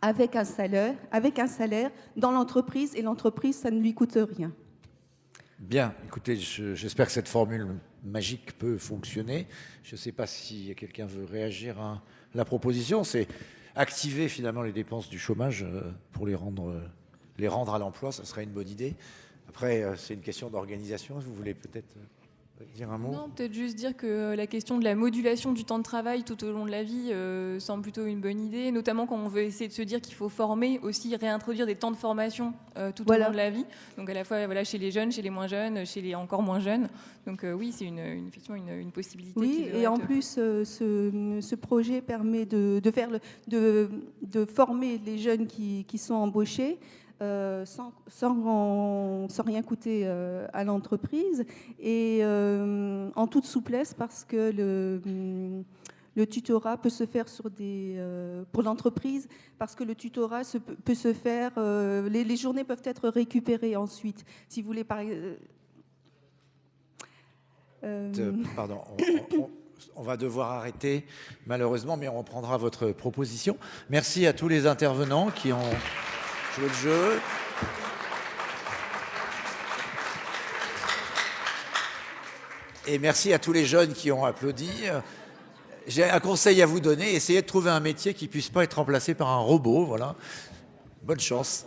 avec un salaire dans l'entreprise, et l'entreprise, ça ne lui coûte rien. Bien, écoutez, j'espère que cette formule magique peut fonctionner. Je ne sais pas si quelqu'un veut réagir à la proposition. C'est activer finalement les dépenses du chômage pour les rendre à l'emploi, ça serait une bonne idée. Après, c'est une question d'organisation. Vous voulez peut-être dire un mot ? Non, peut-être juste dire que la question de la modulation du temps de travail tout au long de la vie semble plutôt une bonne idée, notamment quand on veut essayer de se dire qu'il faut former, aussi réintroduire des temps de formation tout au long de la vie. Donc à la fois chez les jeunes, chez les moins jeunes, chez les encore moins jeunes. Donc oui, c'est effectivement une possibilité. Oui, et en plus, ce projet permet de former les jeunes qui sont embauchés, sans rien coûter à l'entreprise, et en toute souplesse, parce que le tutorat peut se faire pour l'entreprise, parce que le tutorat peut se faire, les journées peuvent être récupérées ensuite. Si vous voulez, Pardon, on va devoir arrêter malheureusement, mais on reprendra votre proposition. Merci à tous les intervenants qui ont joué le jeu. Et merci à tous les jeunes qui ont applaudi. J'ai un conseil à vous donner, essayez de trouver un métier qui ne puisse pas être remplacé par un robot. Voilà. Bonne chance.